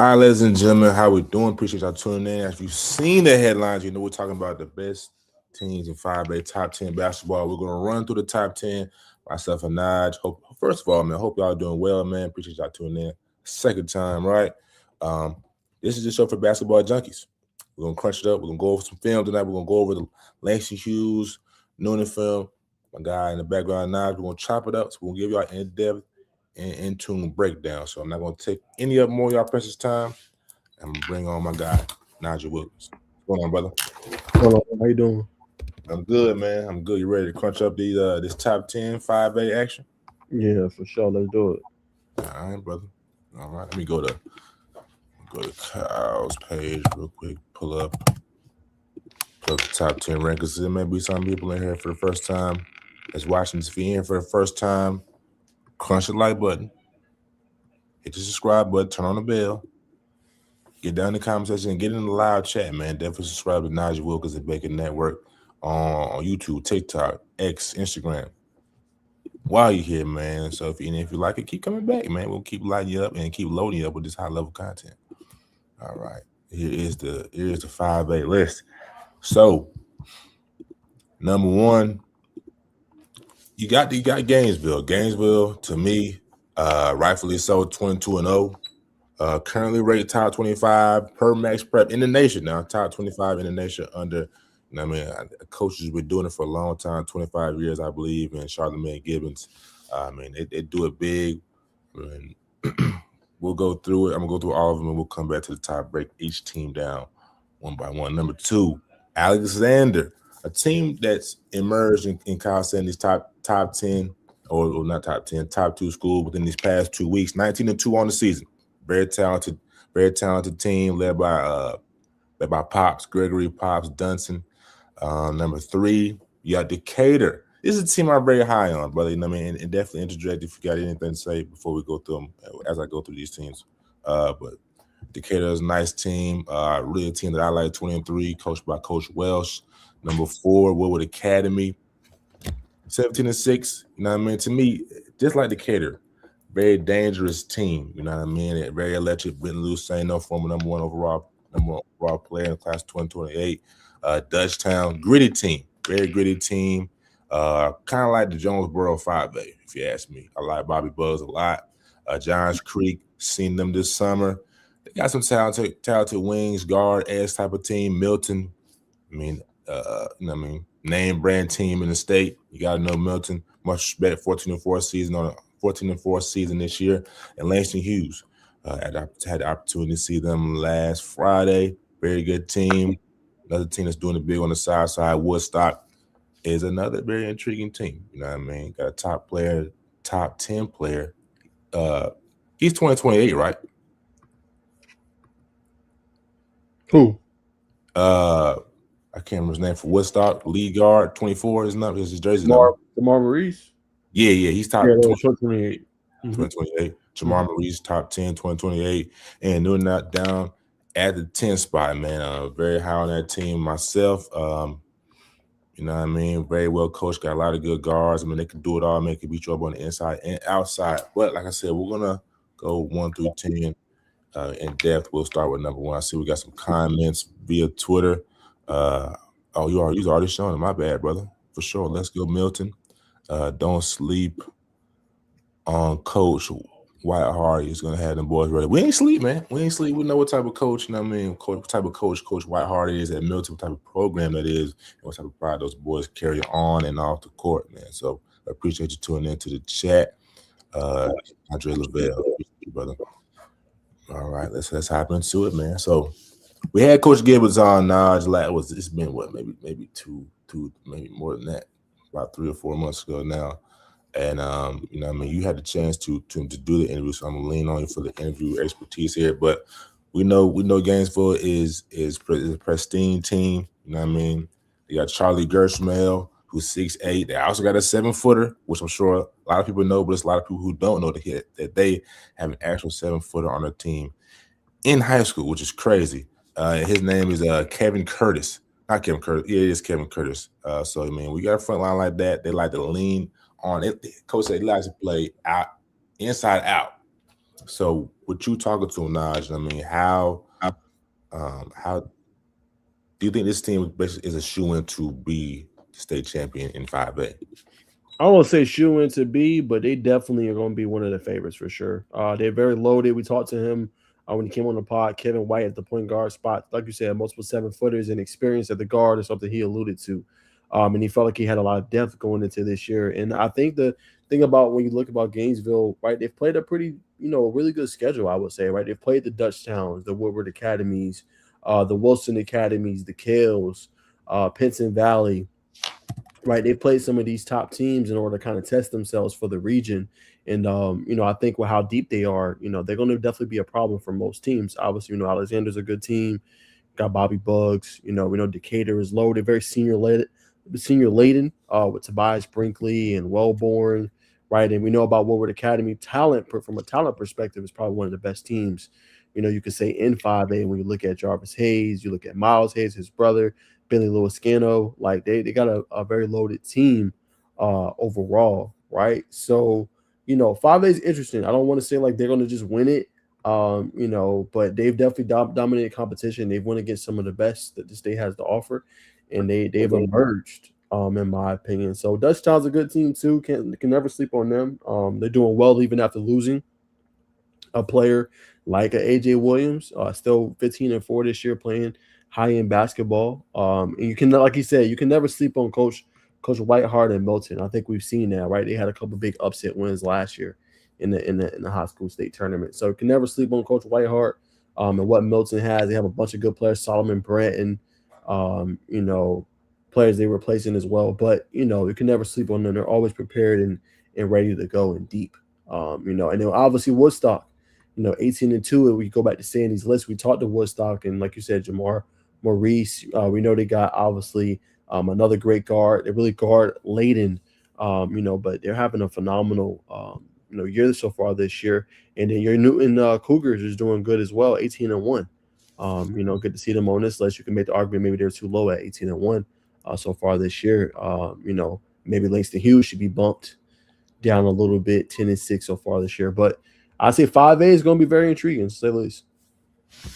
All right, ladies and gentlemen, how we doing? Appreciate y'all tuning in. As you've seen the headlines, you know we're talking about the best teams in 5A top 10 basketball. We're gonna run through the top 10. Myself and Naj. First of all, man, hope y'all doing well, man. Appreciate y'all tuning in. Second time, right? Um, this is the show for basketball junkies. We're gonna crunch it up. We're gonna go over some film tonight. We're gonna go over the Langston Hughes, Noonan film. My guy in the background, Naj. We're gonna chop it up. So we're gonna give y'all in-depth and in-tune breakdown. So I'm not gonna take any of more of y'all precious time. I'm gonna bring on my guy, Nigel Williams. What's going on, brother? Hello, how you doing? I'm good, man. I'm good. You ready to crunch up these this top 10 5A action? Yeah, for sure. Let's do it. All right, brother. All right. Let me go to Kyle's page real quick. Pull up the top 10 rankings. There may be some people in here for the first time that's watching. If you're in for the first time, crunch the like button. Hit the subscribe button. Turn on the bell. Get down in the comment section and get in the live chat, man. Definitely subscribe to Nigel Wilkins and Bacon Network on YouTube, TikTok, X, Instagram. While you're here, man. So if you like it, keep coming back, man. We'll keep lighting you up and keep loading you up with this high level content. All right. Here's the 5A list. So number one, you got Gainesville. Gainesville, to me, rightfully so, 22-0. Currently rated top 25 per Max Prep in the nation now. Top 25 in the nation under, coaches been doing it for a long time, 25 years, I believe, and Charlamagne Gibbons. They do it big. And we'll go through it. I'm going to go through all of them, and we'll come back to the top, break each team down one by one. Number two, Alexander, a team that's emerged in Kyle Sandy's top 10, or not top 10, top 2 school within these past 2 weeks, 19-2 on the season. Very talented team led by Pops, Gregory Pops Dunson. Number 3, you got Decatur. This is a team I'm very high on, brother. You know what I mean? And definitely interject if you got anything to say before we go through them as I go through these teams. But Decatur is a nice team, really a team that I like, 20-3, coached by Coach Welsh. Number 4, Woodward Academy, 17-6. You know what I mean? To me, just like Decatur, very dangerous team, you know what I mean? Very electric. Brittany Luceno, former number one overall player in the class 2028. Dutchtown, gritty team, very gritty team. Kind of like the Jonesboro 5A, if you ask me. I like Bobby Buzz a lot. Johns Creek, seen them this summer. They got some talented wings, guard, edge type of team. Milton, name brand team in the state. You got to know Milton. Much respect, 14-4 season on a 14-4 season this year. And Langston Hughes, had the opportunity to see them last Friday. Very good team. Another team that's doing it big on the side. Woodstock is another very intriguing team. You know what I mean? Got a top 10 player. He's 2028, right? Who? I can't remember his name for Woodstock. Lead guard, 24 is his jersey number. Jamar Maurice? Yeah, he's top 2028. 2028. Jamar Maurice, top 10, 2028. And doing that down at the 10 spot, man. Very high on that team myself. You know what I mean? Very well coached, got a lot of good guards. I mean, they can do it all, man. They can beat you up on the inside and outside. But like I said, we're going to go 1 through 10 in depth. We'll start with number 1. I see we got some comments via Twitter. You're already showing it. My bad, brother. For sure. Let's go, Milton. Don't sleep on Coach Whiteheart. He's going to have them boys ready. We ain't sleep, man. We ain't sleep. We know what type of coach, you know what I mean, what type of coach Whiteheart is at Milton, what type of program that is, and what type of pride those boys carry on and off the court, man. So I appreciate you tuning into the chat. Andre Lavelle, appreciate you, brother. All right, let's hop into it, man. So we had Coach Gibbons on Naj. It's been what, maybe two, maybe more than that, about 3 or 4 months ago now. And you know what I mean, you had the chance to do the interview, so I'm gonna lean on you for the interview expertise here. But we know Gainesville is a pristine team. You know what I mean? They got Charlie Gershmel, who's 6'8". They also got a 7-footer, which I'm sure a lot of people know, but it's a lot of people who don't know that they have an actual 7-footer on their team in high school, which is crazy. His name is Kevin Curtis. Not Kevin Curtis. Yeah, it is Kevin Curtis. So I mean, we got a front line like that. They like to lean on it. Coach said he likes to play inside out. So, with you talking to Naj, I mean, how do you think this team basically is a shoe in to be state champion in 5A? I don't want to say shoe in to be, but they definitely are going to be one of the favorites for sure. They're very loaded. We talked to him when he came on the pod. Kevin White at the point guard spot, like you said, multiple 7-footers and experience at the guard is something he alluded to. And he felt like he had a lot of depth going into this year. And I think the thing about when you look about Gainesville, right, they've played a pretty, really good schedule, I would say, right? They've played the Dutch Towns, the Woodward Academies, the Wilson Academies, the Kales, Pinson Valley, right? They played some of these top teams in order to kind of test themselves for the region. And I think with how deep they are, they're going to definitely be a problem for most teams. Obviously, Alexander's a good team. Got Bobby Bugs. We know Decatur is loaded, very senior laden with Tobias Brinkley and Wellborn, right? And we know about Woodward Academy talent from a talent perspective is probably one of the best teams. You could say in 5A when you look at Jarvis Hayes, you look at Miles Hayes, his brother, Billy Luiscano, like they got a very loaded team overall, right? So, 5A is interesting. I don't want to say like they're going to just win it, but they've definitely dominated competition. They've won against some of the best that the state has to offer, and they've emerged, in my opinion. So Dutchtown's a good team too. Can never sleep on them. They're doing well even after losing a player like a AJ Williams, still 15-4 this year, playing high end basketball. And you can, like you said, you can never sleep on Coach Whitehart and Milton. I think we've seen that, right? They had a couple big upset wins last year in the high school state tournament. So you can never sleep on Coach Whitehart. And what Milton has, they have a bunch of good players, Solomon Branton, players they were placing as well. But you can never sleep on them. They're always prepared and ready to go and deep. And then obviously Woodstock, 18-2. And we go back to Sandy's list. We talked to Woodstock, and like you said, Jamar Maurice. We know they got obviously another great guard. They're really guard laden, but they're having a phenomenal year so far this year. And then your Newton Cougars is doing good as well, 18-1. Good to see them on this list. You can make the argument maybe they're too low at 18-1 so far this year. Maybe Langston Hughes should be bumped down a little bit, 10-6 so far this year. But I say 5A is going to be very intriguing, to say the least.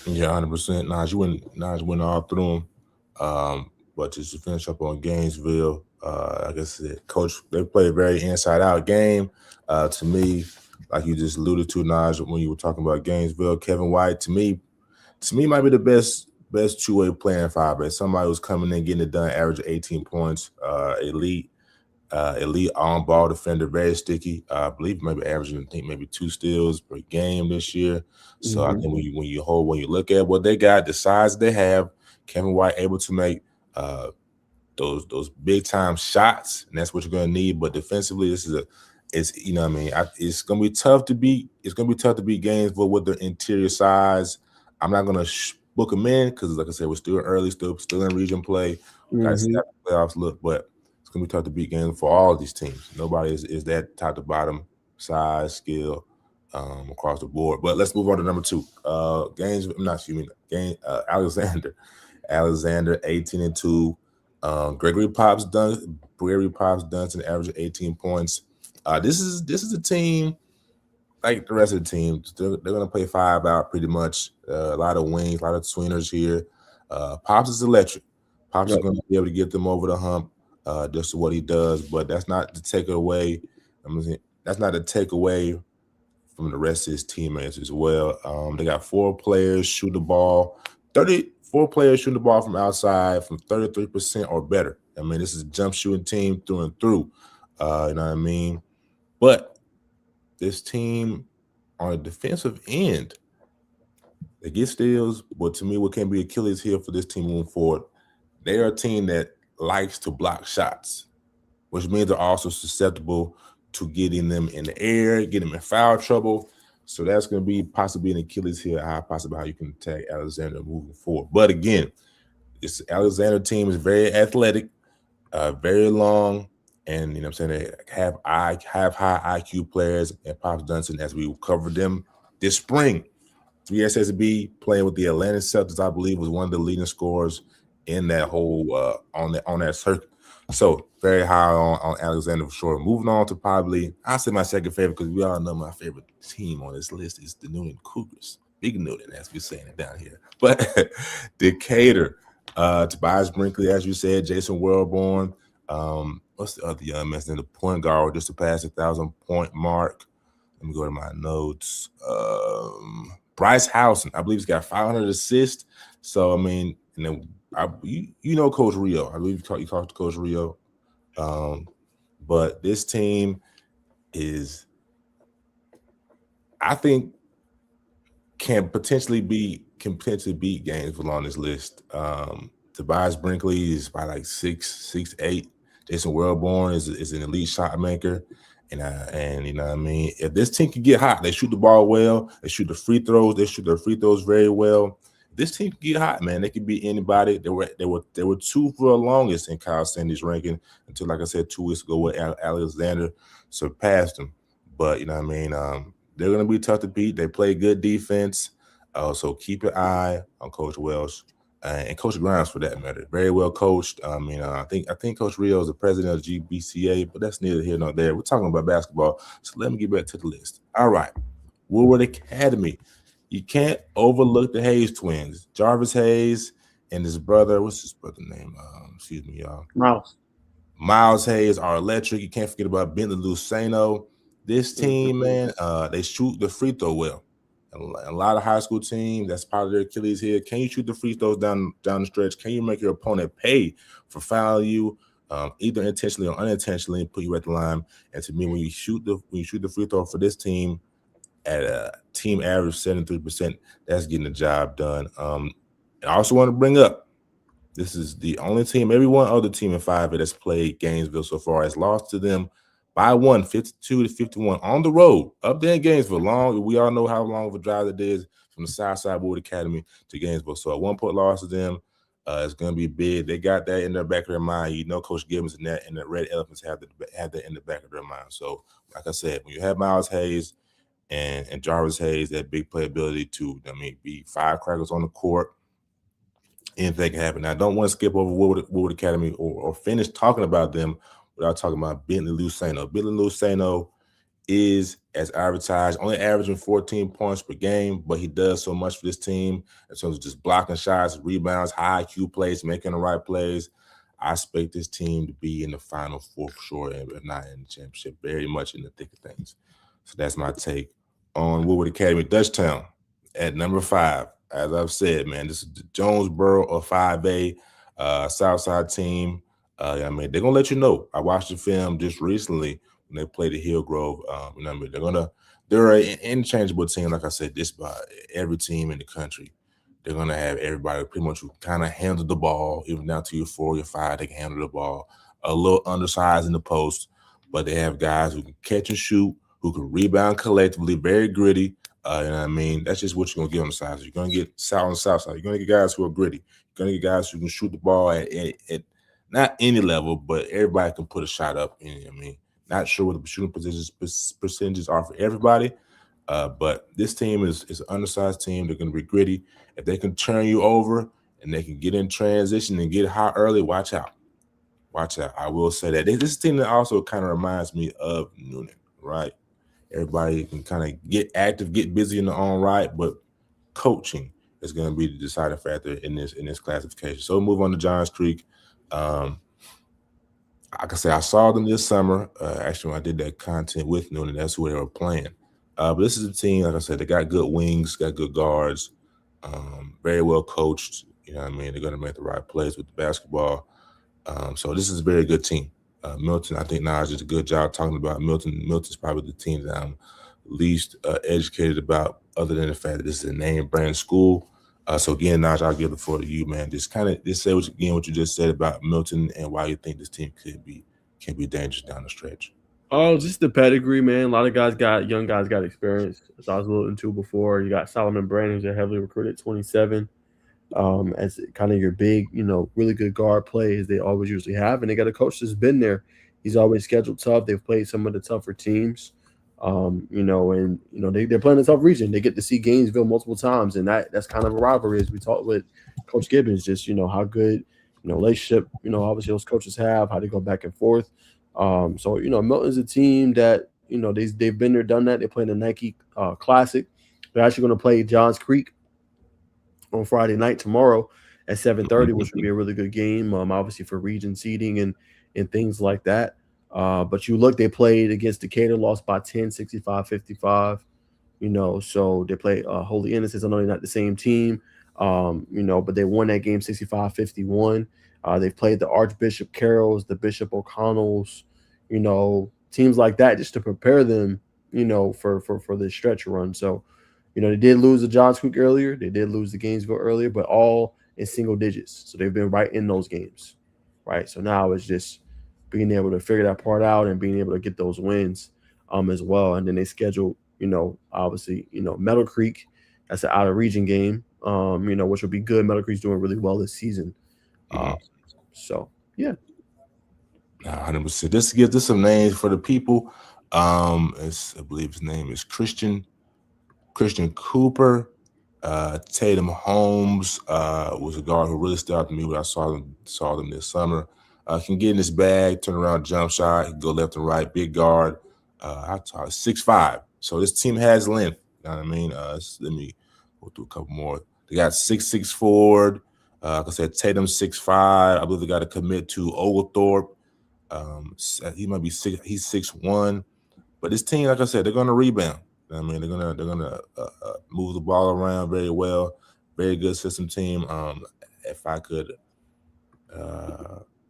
Yeah, 100%. Naj went all through them. But just to finish up on Gainesville, like I said, Coach, they play a very inside-out game. To me, like you just alluded to, Naj, when you were talking about Gainesville, Kevin White, to me, might be the best two-way player in 5A. Somebody who's coming in, getting it done, average 18 points, elite on-ball defender, very sticky. I believe maybe averaging, I think maybe 2 steals per game this year. So I think when you look at what they got, the size they have, Kevin White able to make those big time shots, and that's what you're going to need. But defensively, it's going to be tough to beat. It's going to be tough to beat Gainesville with their interior size. I'm not going to book them in because, like I said, we're still early, still in region play. Got to see how the playoffs look, but it's going to be tough to beat Gainesville for all of these teams. Nobody is that top to bottom size, skill across the board. But let's move on to number 2. Alexander. Alexander, 18-2. Gregory Pops Dunson, average 18 points. This is a team like the rest of the teams. They're going to play 5 out pretty much. A lot of wings, a lot of tweeners here. Pops is electric. Pops is going to be able to get them over the hump. Just what he does, but that's not to take away. That's not to take away from the rest of his teammates as well. They got 4 players shoot the ball. 34 players shooting the ball from outside from 33% or better. I mean, this is a jump shooting team through and through. You know what I mean? But this team on the defensive end, they get steals, but to me, what can be Achilles heel for this team moving forward, they are a team that likes to block shots, which means they're also susceptible to getting them in the air, getting them in foul trouble. So that's going to be possibly an Achilles heel, possibly how you can attack Alexander moving forward. But again, this Alexander team is very athletic, very long, and they have high IQ players. And Pops Dunson, as we covered them this spring, 3SSB playing with the Atlanta Celtics, I believe, was one of the leading scorers in that whole on that circuit. So very high on Alexander for sure. Moving on to probably, I'll say my second favorite because we all know my favorite team on this list is the Noonan Cougars. Big Noonan, as we're saying it down here. But Decatur, Tobias Brinkley, as you said, Jason Wellborn. What's the other young man's name? The point guard just to pass the 1,000-point mark. Let me go to my notes. Bryce Housen, I believe he's got 500 assists. So I mean, you know Coach Rio. I believe you talked to Coach Rio. But this team is, I think, can potentially beat Gainesville on this list. Tobias Brinkley is by like 6'8". Jason Wellborn is an elite shot maker. And you know what I mean? If this team can get hot, they shoot the ball well, they shoot the free throws, they shoot their free throws very well. If this team can get hot, man, they can beat anybody. They were two for the longest in Kyle Sandy's ranking until, like I said, 2 weeks ago, with Alexander surpassed them. But you know what I mean? They're gonna be tough to beat. They play good defense. So keep an eye on Coach Welsh. And Coach Grimes, for that matter, very well coached. I think Coach Rio is the president of GBCA, but that's neither here nor there. We're talking about basketball, so let me get back to the list. All right, Woodward Academy. You can't overlook the Hayes twins, Jarvis Hayes and his brother. What's his brother's name? Excuse me, y'all. Miles Hayes are electric. You can't forget about Bentley Luceno. This team, man, they shoot the free throw well. A lot of high school teams, that's part of their Achilles heel. Can you shoot the free throws down the stretch? Can you make your opponent pay for fouling you, either intentionally or unintentionally, and put you at the line? And to me, when you shoot the free throw for this team at a team average 73%, that's getting the job done. And I also want to bring up, this is the only team, every one other team in 5A that's played Gainesville so far has lost to them by 52-51 on the road up there in Gainesville. We all know how long of a drive it is from the Southside Wood Academy to Gainesville. So a 1-point loss to them is going to be big. They got that in the back of their mind. You know, Coach Gibbons and the Red Elephants have that in the back of their mind. So, like I said, when you have Miles Hayes and Jarvis Hayes, that big playability to, be firecrackers on the court, anything can happen. Now, I don't want to skip over Woodward Academy or finish talking about them without talking about Bentley Luceno. Bentley Luceno is, as advertised, only averaging 14 points per game, but he does so much for this team in terms of just blocking shots, rebounds, high IQ plays, making the right plays. I expect this team to be in the Final Four for sure, and if not in the championship, very much in the thick of things. So that's my take on Woodward Academy. Dutchtown at number 5. As I've said, man, this is the Jonesboro of 5A, Southside team. They're gonna let you know. I watched the film just recently when they played at Hillgrove. They're an interchangeable team, like I said, just by every team in the country. They're gonna have everybody pretty much who kind of handle the ball, even down to your 4, your 5. They can handle the ball. A little undersized in the post, but they have guys who can catch and shoot, who can rebound collectively, very gritty. That's just what you're gonna get on the side. You're gonna get on the south side. You're gonna get guys who are gritty. You're gonna get guys who can shoot the ball at not any level, but everybody can put a shot up. Not sure what the shooting percentages are for everybody, but this team is an undersized team. They're going to be gritty. If they can turn you over and they can get in transition and get hot early, watch out. Watch out. I will say that. This is a team that also kind of reminds me of Noonan, right? Everybody can kind of get active, get busy in their own right, but coaching is going to be the deciding factor in this classification. So we'll move on to Johns Creek. Like I said, I saw them this summer. Actually, when I did that content with Noonan, that's who they were playing. But this is a team, like I said, they got good wings, got good guards, very well coached. They're going to make the right plays with the basketball. So this is a very good team. Milton, I think Naj did a good job talking about Milton. Milton's probably the team that I'm least educated about, other than the fact that this is a name brand school. So again, Naj, I'll give the floor to you, man. Just say what you just said about Milton and why you think this team can be dangerous down the stretch. Oh, just the pedigree, man. A lot of young guys got experience, as I was alluding to before. You got Solomon Brand, who's a heavily recruited 27, as kind of your big, really good guard play, as they always usually have. And they got a coach that's been there. He's always scheduled tough. They've played some of the tougher teams. They're playing a tough region. They get to see Gainesville multiple times, and that's kind of a rivalry, as we talked with Coach Gibbons, just how good relationship, obviously those coaches have, how they go back and forth. So Milton's a team that they've been there, done that. They play in the Nike Classic. They're actually going to play Johns Creek on Friday night tomorrow at 7:30, which would be a really good game. Obviously for region seeding and things like that. But you look, they played against Decatur, lost by 10, 65-55. So they play Holy Innocents. I know they're not the same team, but they won that game 65-51. They've played the Archbishop Carrolls, the Bishop O'Connells, teams like that, just to prepare them, for this stretch run. So, they did lose the Johns Creek earlier. They did lose the Gainesville earlier, but all in single digits. So they've been right in those games, right? So now it's just being able to figure that part out and being able to get those wins as well. And then they scheduled, obviously, Meadow Creek. That's an out of region game, which will be good. Meadow Creek's doing really well this season. So yeah. 100%. Just to give this some names for the people. I believe his name is Christian Cooper. Tatum Holmes was a guard who really stood out to me when I saw them this summer. Can get in his bag, turn around, jump shot, he can go left and right, big guard. I taught 6'5". So this team has length. You know what I mean? Let me go through a couple more. They got 6'6" forward. Like I said, Tatum 6'5". I believe they got to commit to Oglethorpe. He might be he's 6'1". But this team, like I said, they're going to rebound. I mean, they're gonna move the ball around very well. Very good system team. If I could,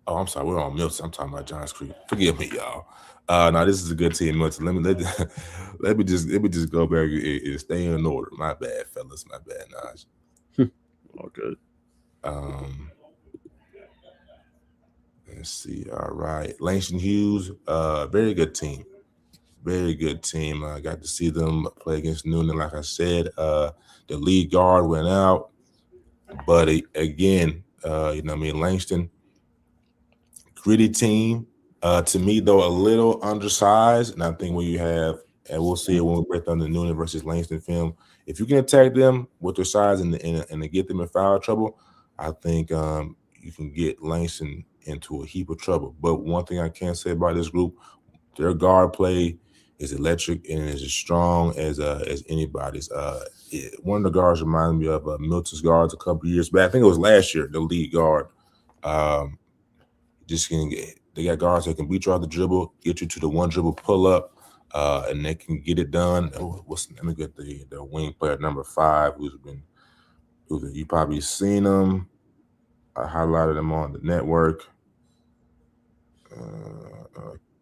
I'm sorry, we're on Milton. I'm talking about Johns Creek. Forgive me, y'all. No, this is a good team, Milton. Let me just go back and stay in order. My bad, fellas. My bad, Naj. All good. Let's see. All right, Langston Hughes. Very good team. Very good team. I got to see them play against Noonan. Like I said, the lead guard went out, but again, Langston, gritty team. To me, though, a little undersized. And I think when you have, and we'll see it when we break down the Noonan versus Langston film, if you can attack them with their size and get them in foul trouble, I think you can get Langston into a heap of trouble. But one thing I can say about this group, their guard play is electric and is as strong as anybody's. One of the guards reminded me of Milton's guards a couple years back. I think it was last year, the lead guard. They got guards that can beat you off the dribble, get you to the one dribble pull up, and they can get it done. Let me get the wing player number 5, you probably seen him. I highlighted him on the network.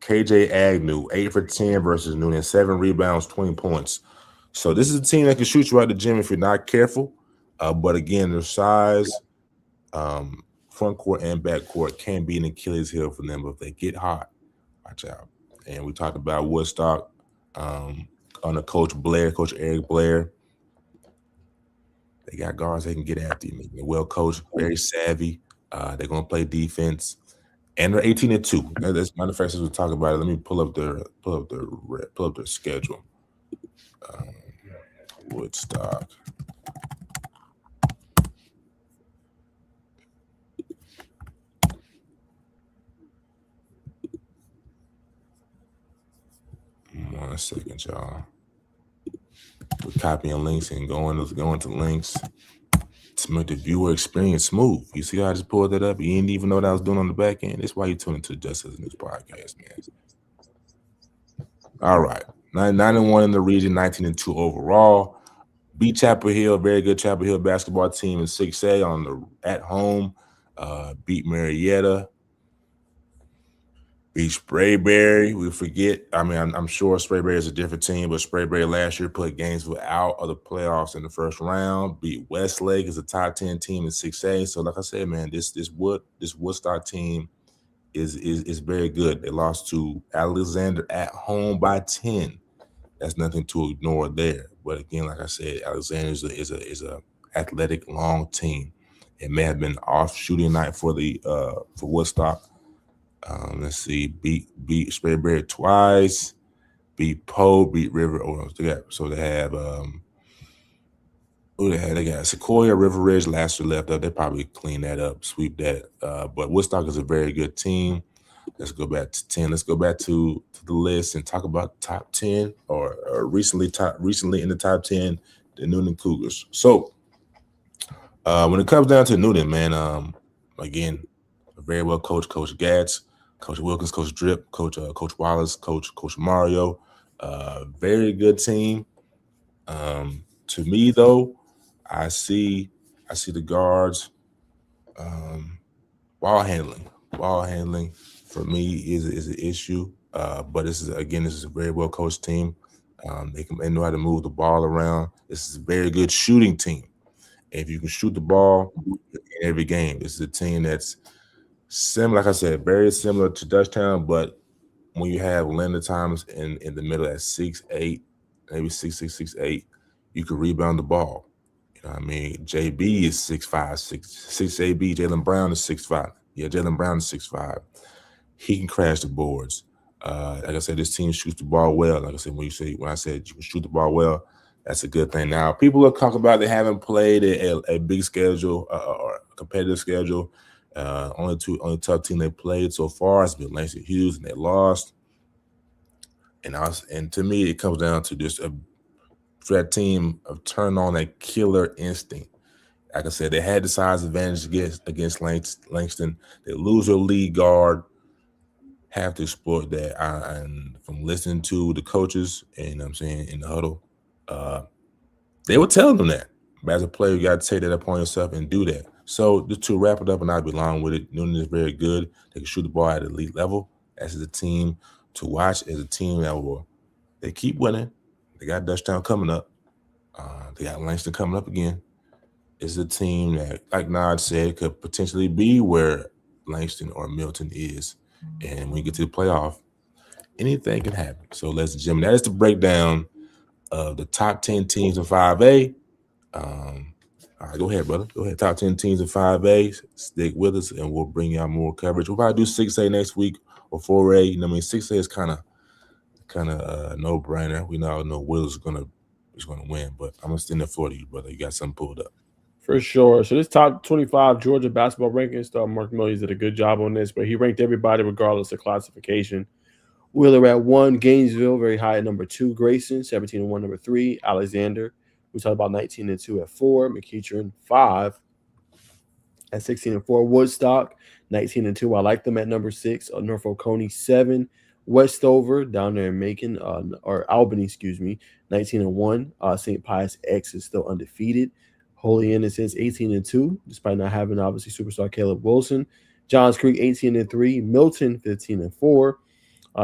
KJ Agnew, 8 for 10 versus Noonan, 7 rebounds, 20 points. So this is a team that can shoot you out the gym if you're not careful. But again, their size, front court and back court can be an Achilles heel for them. But if they get hot, watch out. And we talked about Woodstock under Coach Eric Blair. They got guards that can get after you. They're well coached, very savvy. They're going to play defense. And they're 18-2. That's matter of fact, as we talk about it, let me pull up their schedule. Woodstock. One second, y'all. We're copying links and going to links to make the viewer experience smooth. You see how I just pulled that up? You didn't even know what I was doing on the back end. That's why you tuned into the Just Sizzling News Podcast, man. All right. 9-1 in the region, 19-2 overall. Beat Chapel Hill, very good Chapel Hill basketball team in 6A at home. Beat Marietta. Beat Sprayberry. We forget. I mean, I'm sure Sprayberry is a different team, but Sprayberry last year put Gainesville out of the playoffs in the first round. Beat Westlake is a top 10 team in 6A. So, like I said, man, this Woodstock team is very good. They lost to Alexander at home by 10. That's nothing to ignore there. But again, like I said, Alexander is a athletic, long team. It may have been off shooting night for Woodstock. Let's see, beat Sprayberry twice, beat Poe, beat River. So they have Who they had? They got Sequoia, River Ridge last year left up. They probably clean that up, sweep that. But Woodstock is a very good team. Let's go back to 10. Let's go back to the list and talk about top 10 or recently in the top 10, the Noonan Cougars. So when it comes down to Noonan, man, again, a very well coached Coach Gatz, Coach Wilkins, Coach Drip, Coach Wallace, Coach Mario. Very good team. To me though, I see I see the guards um, ball handling. Ball handling for me is an issue. But this is a very well coached team. They know how to move the ball around. This is a very good shooting team. If you can shoot the ball in every game, this is a team that's similar. Like I said, very similar to Dutchtown, but when you have Linda Thomas in the middle at 6'8", maybe 6'6", 6'8", you can rebound the ball. You know what I mean? JB is 6'5", 6'8". Jalen Brown is 6'5". Yeah, Jalen Brown is 6'5". He can crash the boards. Like I said, this team shoots the ball well. Like I said, when I said you can shoot the ball well, that's a good thing. Now, people are talking about they haven't played a big schedule or a competitive schedule. Only tough team they played so far has been Langston Hughes, and they lost. And to me, it comes down to just for that team of turn on that killer instinct. Like I said, they had the size advantage against Langston. They lose their lead guard, have to exploit that. And from listening to the coaches and I'm saying in the huddle, they were telling them that. But as a player, you got to take that upon yourself and do that. So just to wrap it up, and I'll be long with it. Noonan is very good. They can shoot the ball at elite level. As a team to watch, as a team they keep winning. They got Dutchtown coming up. They got Langston coming up again. It's a team that, like Naj said, could potentially be where Langston or Milton is. And when you get to the playoff, anything can happen. So, ladies and gentlemen, that is the breakdown of the top 10 teams in 5A. All right, go ahead, brother. Go ahead. Top 10 teams in 5A. Stick with us, and we'll bring y'all more coverage. We'll probably do 6A next week or 4A. You know what I mean? 6A is kind of no-brainer. We now know Will's gonna win, but I'm gonna stand there for you, brother. You got something pulled up. For sure. So this top 25 Georgia basketball rankings, Mark Millies did a good job on this, but he ranked everybody regardless of classification. Wheeler at 1, Gainesville, very high at number 2, Grayson, 17-1, number 3, Alexander, we talked about 19-2 at 4, McEachern, 5 at 16-4, Woodstock, 19-2, I like them at number 6, Norfolk Coney, 7, Westover, down there in Macon, or Albany, 19-1, St. Pius X is still undefeated, Holy Innocents, 18-2, despite not having, obviously, superstar Caleb Wilson, Johns Creek, 18-3, Milton, 15-4,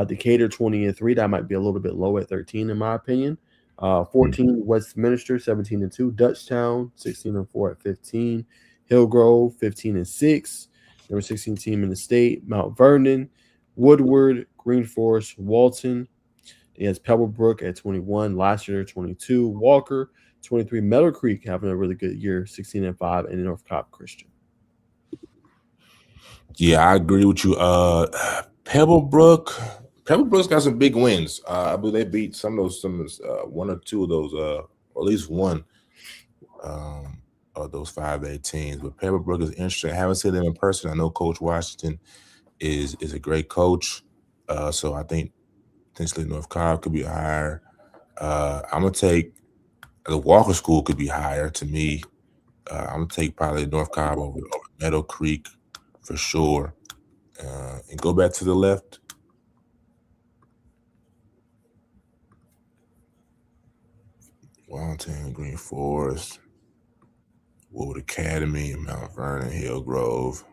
Decatur 20-3. That might be a little bit low at 13 in my opinion. 14 Westminster 17-2. Dutchtown 16-4 at 15. Hillgrove 15-6. Number 16 team in the state. Mount Vernon, Woodward, Green Forest, Walton. He has Pebblebrook at 21. Last year 22. Walker 23. Meadow Creek having a really good year 16-5, and North Cobb Christian. Yeah, I agree with you. Pebblebrook's got some big wins. I believe they beat some of those, one or two of those, or at least one of those 5A teams. But Pebblebrook is interesting. I haven't seen them in person. I know Coach Washington is a great coach. So I think potentially North Cobb could be higher. I'm gonna take the Walker School could be higher to me. I'm gonna take probably North Cobb over Meadow Creek for sure. And go back to the left. Wellington, Green Forest, Wood Academy, Mount Vernon, Hillgrove.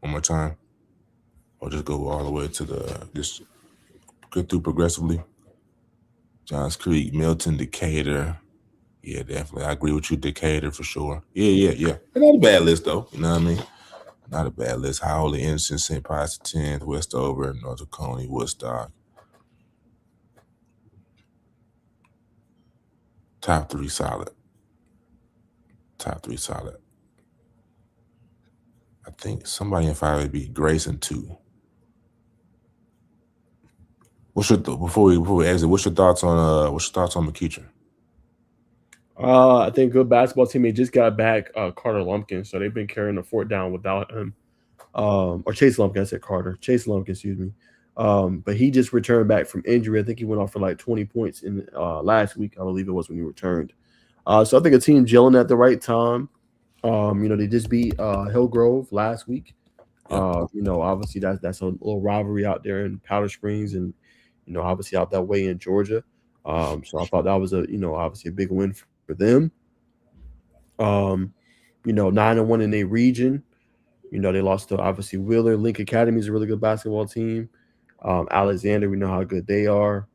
One more time. Or just go all the way to just get through progressively. Johns Creek, Milton, Decatur. Yeah, definitely. I agree with you, Decatur for sure. Yeah. Not a bad list though. You know what I mean? Not a bad list. Howley, Innocent, St. Pius X, Westover, North Coney, Woodstock. Top three solid. I think somebody in 5A beat Grayson 2. Before we exit? What's your thoughts on McEachern? I think good basketball team. They just got back Carter Lumpkin, so they've been carrying the fort down without him. Or Chase Lumpkin. I said Carter. Chase Lumpkin, excuse me. But he just returned back from injury. I think he went off for like 20 points in last week. I believe it was when he returned. So I think a team gelling at the right time. They just beat Hillgrove last week. Yep. Obviously that's a little rivalry out there in Powder Springs, and obviously out that way in Georgia. So I thought that was obviously a big win for them. Um, 9-1 in their region. They lost to obviously Wheeler. Link Academy is a really good basketball team. Alexander, we know how good they are,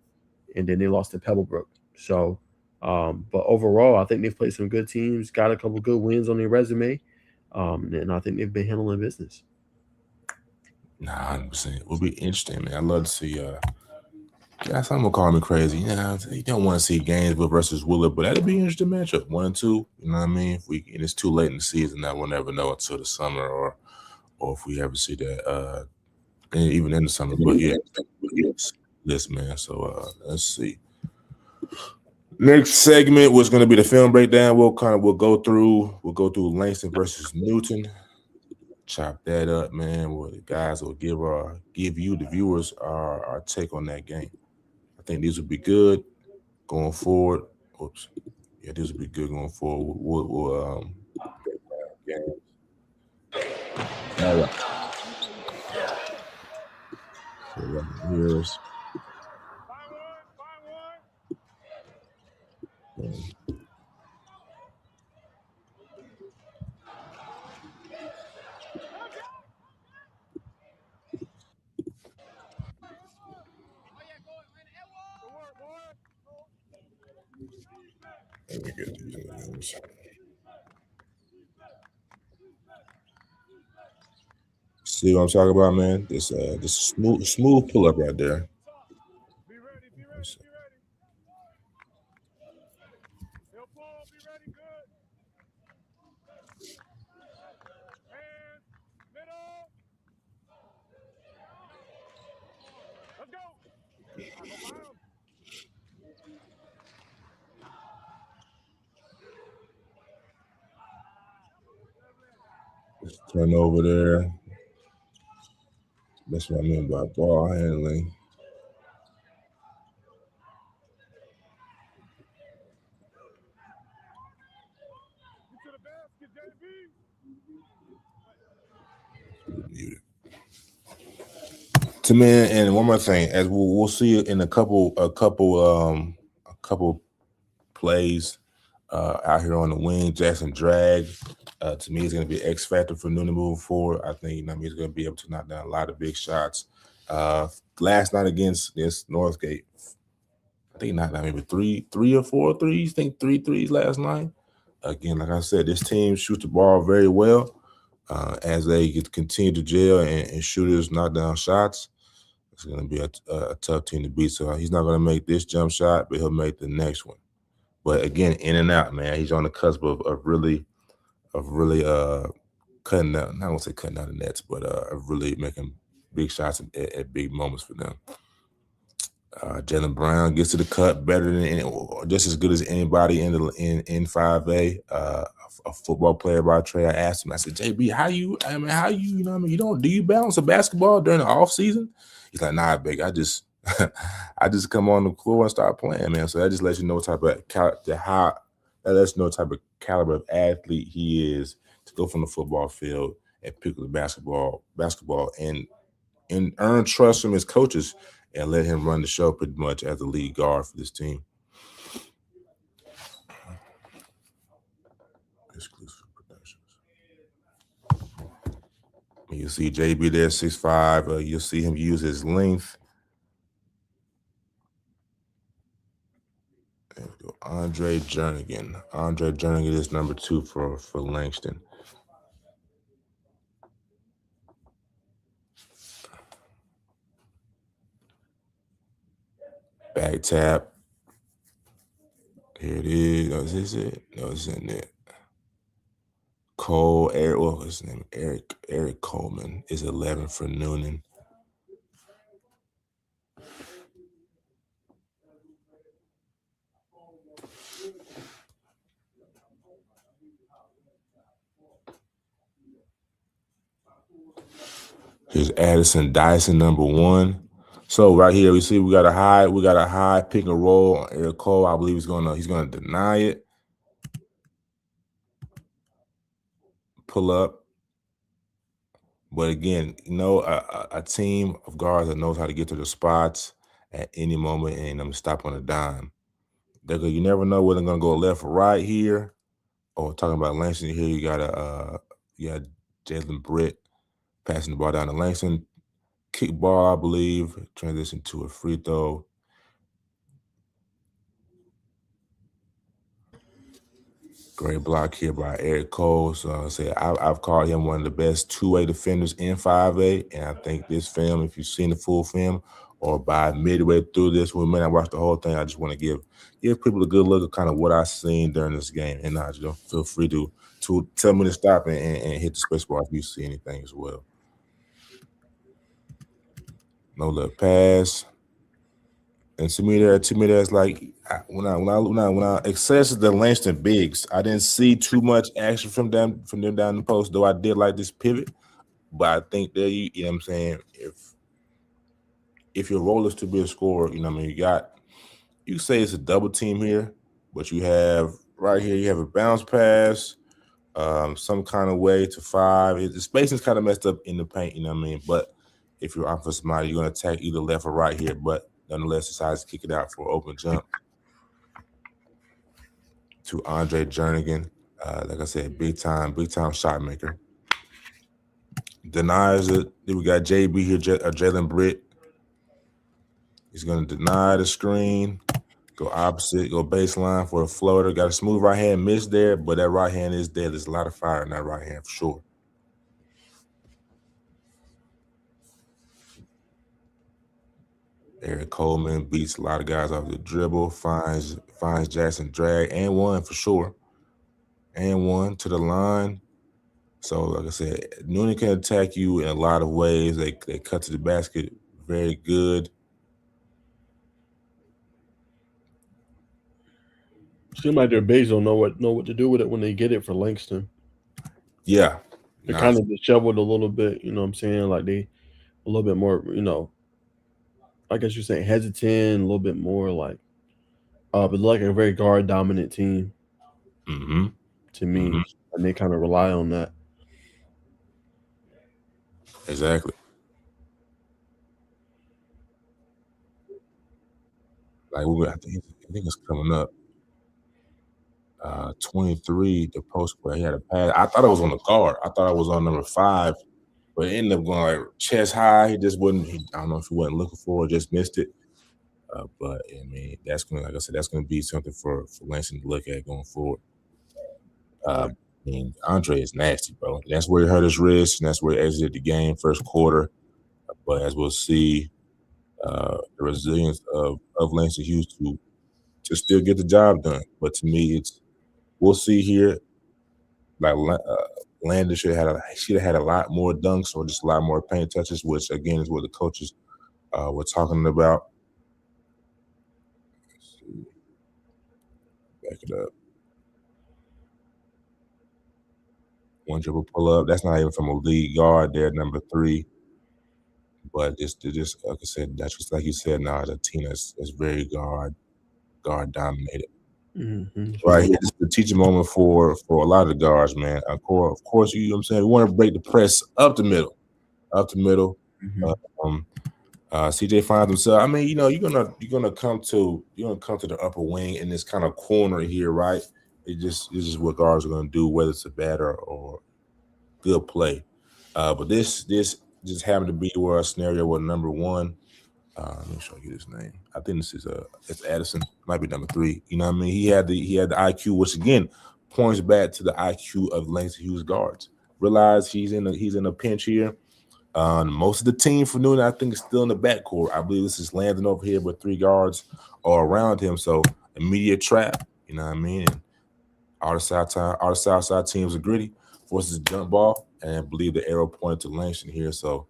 and then they lost to Pebblebrook. So, but overall, I think they've played some good teams, got a couple good wins on their resume, and I think they've been handling business. Nah, 100%. It would be interesting, man. I'd love to see. Yeah, some will call me crazy. Yeah, you don't want to see Gainesville versus Willard, but that'd be an interesting matchup. 1 and 2. You know what I mean? If we and it's too late in the season, that we'll never know until the summer, or if we ever see that, even in the summer. But yeah, this man. So let's see. Next segment was going to be the film breakdown. We'll go through Langston versus Newton. Chop that up, man. Well, the guys will give you the viewers our take on that game. I think these will be good going forward. Oops. Yeah, these will be good going forward. We'll games. All right. So here's let me get these names. See what I'm talking about, man? This smooth pull up right there. Just turn over there. That's what I mean by ball handling. Muted. To me, and one more thing, as we'll see in a couple plays out here on the wing. Jackson Drag, to me, is going to be X factor for Noonan moving forward. I think he's going to be able to knock down a lot of big shots. Last night against this Northgate, I think not maybe three or four threes. I think 3 threes last night. Again, like I said, this team shoots the ball very well. As they continue to gel and shooters knock down shots, it's going to be a tough team to beat. So he's not going to make this jump shot, but he'll make the next one. But again, in and out, man. He's on the cusp of really cutting out. I won't say cutting out the nets, but of really making big shots at big moments for them. Jalen Brown gets to the cut better than just as good as anybody in 5A. A football player by trade. I asked him. I said, JB, how you you know what I mean? Do you balance a basketball during the off season? He's like, nah, big. I just come on the floor and start playing, man. So that just lets you know what type of that lets you know what type of caliber of athlete he is to go from the football field and pick up the basketball and earn trust from his coaches and let him run the show pretty much as the lead guard for this team. Exclusive Productions. You see JB there, 6'5". You'll see him use his length. There we go. Andre Jernigan. Andre Jernigan is number 2 for Langston. Back tap. Here it is. No, is this it? No, it's in there. What's his name? Eric Coleman is 11 for Noonan. Here's Addison Dyson, number 1. So right here we see we got a high pick and roll on Eric Cole. I believe he's gonna deny it. Pull up. But again, a team of guards that knows how to get to the spots at any moment and them stop on a dime. You never know whether they're gonna go left or right here. Or talking about Langston here, you got Jalen Britt passing the ball down to Langston. Kick ball, I believe. Transition to a free throw. Great block here by Eric Cole. So I've called him one of the best two-way defenders in 5A, and I think this film, if you've seen the full film, or by midway through this, we may not watch the whole thing. I just want to give people a good look at kind of what I've seen during this game. And feel free to tell me to stop and hit the space bar if you see anything as well. No look pass. And to me, that's like when I access the Langston bigs, I didn't see too much action from them down the post. Though I did like this pivot, but I think that you know what I'm saying, if your role is to be a scorer, you can say it's a double team here, but you have right here you have a bounce pass, some kind of way to 5. The spacing's kind of messed up in the paint, you know what I mean, but if you're offensive minded, you're going to attack either left or right here, but nonetheless decides to kick it out for an open jump to Andre Jernigan. Like I said, big time shot maker. Denies it. Then we got JB here, Jalen Britt. He's going to deny the screen, go opposite, go baseline for a floater. Got a smooth right hand miss there, but that right hand is there. There's a lot of fire in that right hand for sure. Eric Coleman beats a lot of guys off the dribble, finds Jackson drag, and one for sure. And one to the line. So, like I said, Noonan can attack you in a lot of ways. They cut to the basket very good. Seems like their bigs don't know what to do with it when they get it for Langston. Yeah. They're kind of disheveled a little bit, you know what I'm saying? Like they a little bit more, I guess you're saying hesitant, a little bit more like but like a very guard dominant team to me. And they kind of rely on that. Exactly. Like I think it's coming up. 23, the post where he had a pass. I thought it was on the guard. I thought it was on number 5, but it ended up going like chest high. He just wasn't. I don't know if he wasn't looking for it, just missed it. But I mean, that's gonna, like I said, that's gonna be something for Langston to look at going forward. I mean, Andre is nasty, bro. That's where he hurt his wrist, and that's where he exited the game first quarter. But as we'll see, the resilience of Langston Hughes to still get the job done. But to me, we'll see here. Like Landon should have had a lot more dunks or just a lot more paint touches, which again is what the coaches were talking about. Let's see. Back it up. One dribble pull up. That's not even from a lead guard there, number 3. But just like I said, that's just like you said. Now the team that's very guard dominated. Mm-hmm. Right here, this is the teaching moment for a lot of the guards, man. Of course, you know what I'm saying. We want to break the press up the middle. Mm-hmm. CJ finds himself. I mean, you're gonna come to the upper wing in this kind of corner here, right? This is what guards are gonna do, whether it's a bad or good play. But this just happened to be where a scenario where number 1. Let me show you his name. I think this is it's Addison. Might be number 3. You know what I mean? He had the IQ, which again points back to the IQ of Langston Hughes guards. Realize he's in a pinch here. Most of the team for Noonan, I think, is still in the backcourt. I believe this is Landon over here with 3 guards all around him. So immediate trap. You know what I mean? And all the south side teams are gritty. Forces a jump ball, and I believe the arrow pointed to Langston here. So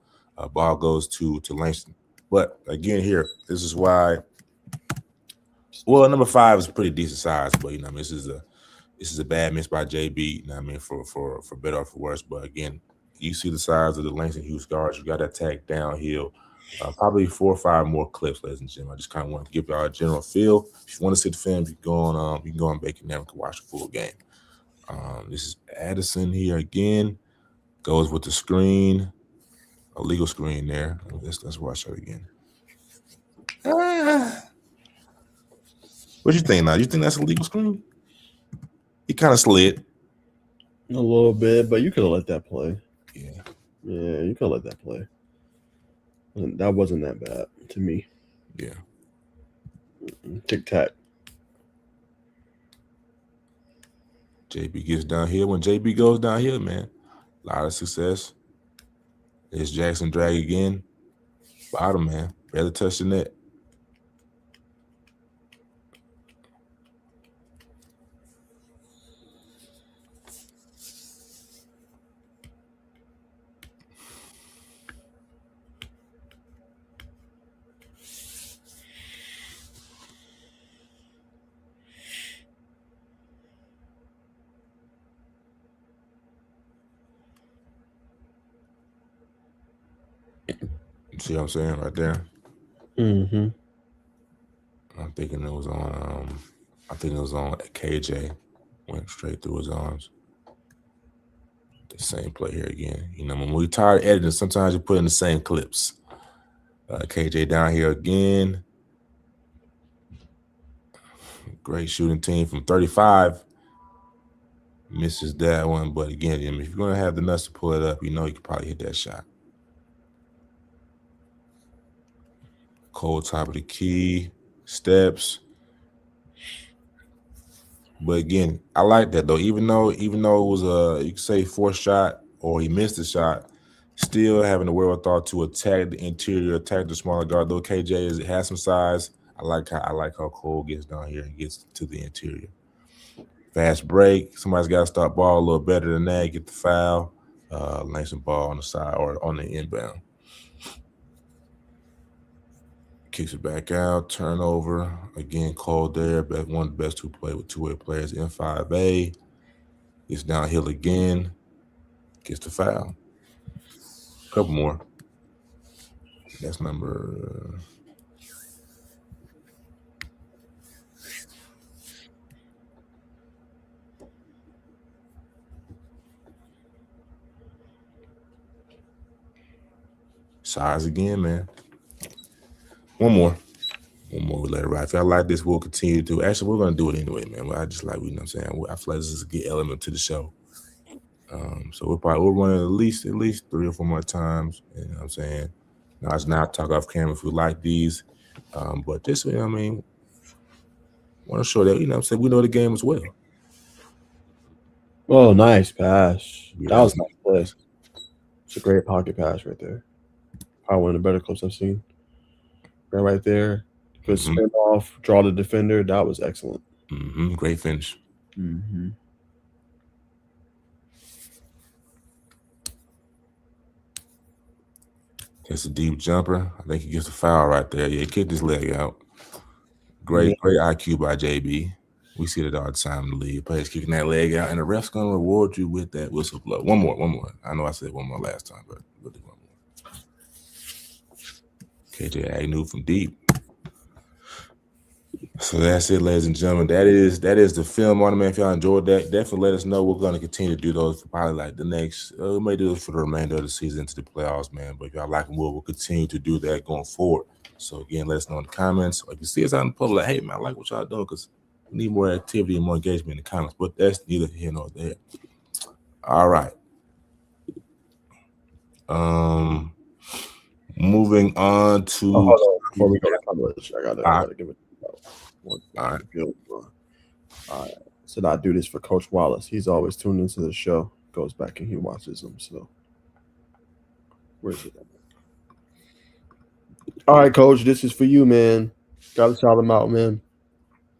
ball goes to Langston. But again, here, this is why. Well, number 5 is pretty decent size, but this is a bad miss by JB. You know what I mean, for better or for worse. But again, you see the size of the Langston Hughes guards. You got to attack downhill. Probably 4 or 5 more clips, ladies and gentlemen. I just kind of want to give y'all a general feel. If you want to see the film, you can go on Bacon and Naj and watch the full game. This is Addison here again. Goes with the screen, a legal screen there. Let's watch that again. What you think now? You think that's a legal screen? He kind of slid. A little bit, but you could have let that play. Yeah. Yeah, you could have let that play. That wasn't that bad to me. Yeah. Tic-tac. JB gets downhill. When JB goes downhill, man, a lot of success. There's Jackson drag again. Bottom, man. Barely touched the net. See what I'm saying right there? Mm-hmm. I'm thinking it was on. I think it was on KJ. Went straight through his arms. The same play here again. You know, when we tired editing, sometimes you put in the same clips. KJ down here again. Great shooting team from 35. Misses that one, but again, if you're gonna have the nuts to pull it up, you know you could probably hit that shot. Cold top of the key, steps. But again, I like that though. Even though it was you could say forced shot or he missed the shot, still having the wherewithal to attack the interior, attack the smaller guard. Though KJ has some size, I like how Cole gets down here and gets to the interior. Fast break. Somebody's got to stop ball a little better than that. Get the foul. Langston ball on the side or on the inbound. Kicks it back out. Turnover. Again, Cole there. One of the best two-way players in 5A. Gets downhill again. Gets the foul. Couple more. That's number... Size again, man. One more. We let it ride. If y'all like this, we'll continue to. Actually, we're going to do it anyway, man. I just like, you know what I'm saying? I feel like this is a good element to the show. So we'll run it at least 3 or 4 more times. You know what I'm saying? Now, it's not talk off camera if we like these. But this way, I mean, want to show that, you know what I'm saying? We know the game as well. Oh, nice pass. Yeah, that was a nice play. It's a great pocket pass right there. Probably one of the better clips I've seen. Right there. Good spin off, draw the defender. That was excellent. Great finish. It's a deep jumper. I think he gets a foul right there. Yeah, he kicked his leg out. Great IQ by JB. We see it all the time in the league. Players kicking that leg out, and the ref's going to reward you with that whistle blow. One more. I know I said one more last time, but we'll do one more. KJ Agnew from deep. So that's it, ladies and gentlemen. That is the film on it, man. If y'all enjoyed that, definitely let us know. We're going to continue to do those for probably like the next, we may do this for the remainder of the season into the playoffs, man. But if y'all like them, we'll continue to do that going forward. So again, let us know in the comments. Or if you see us out in the public, like, hey, man, I like what y'all doing because we need more activity and more engagement in the comments. But that's neither here nor there. All right. Moving on to... hold on. Before we go to comments, I gotta give it one. All right. So I do this for Coach Wallace. He's always tuned into the show. Goes back and he watches them. So where's it? All right, Coach. This is for you, man. Gotta shout him out, man.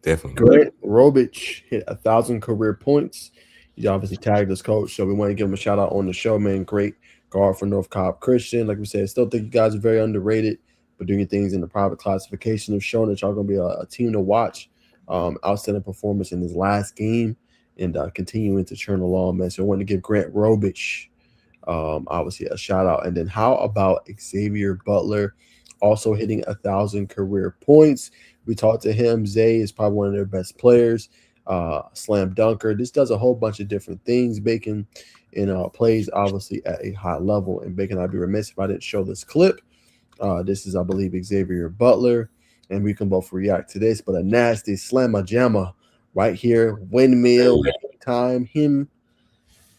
Definitely. Grant Robich hit 1,000 career points. He obviously tagged us, Coach. So we want to give him a shout out on the show, man. Great guard for North Cobb Christian. Like we said, still think you guys are very underrated, but doing things in the private classification have shown that y'all going to be a team to watch. Outstanding performance in his last game and continuing to churn along, man. So I want to give Grant Robich Obviously, a shout out. And then how about Xavier Butler also hitting 1,000 career points? We talked to him. Zay is probably one of their best players. Slam dunker. This does a whole bunch of different things. Bacon plays obviously at a high level. And Bacon, I'd be remiss if I didn't show this clip. This is, I believe, Xavier Butler, and we can both react to this. But a nasty slamma jamma right here, windmill time him.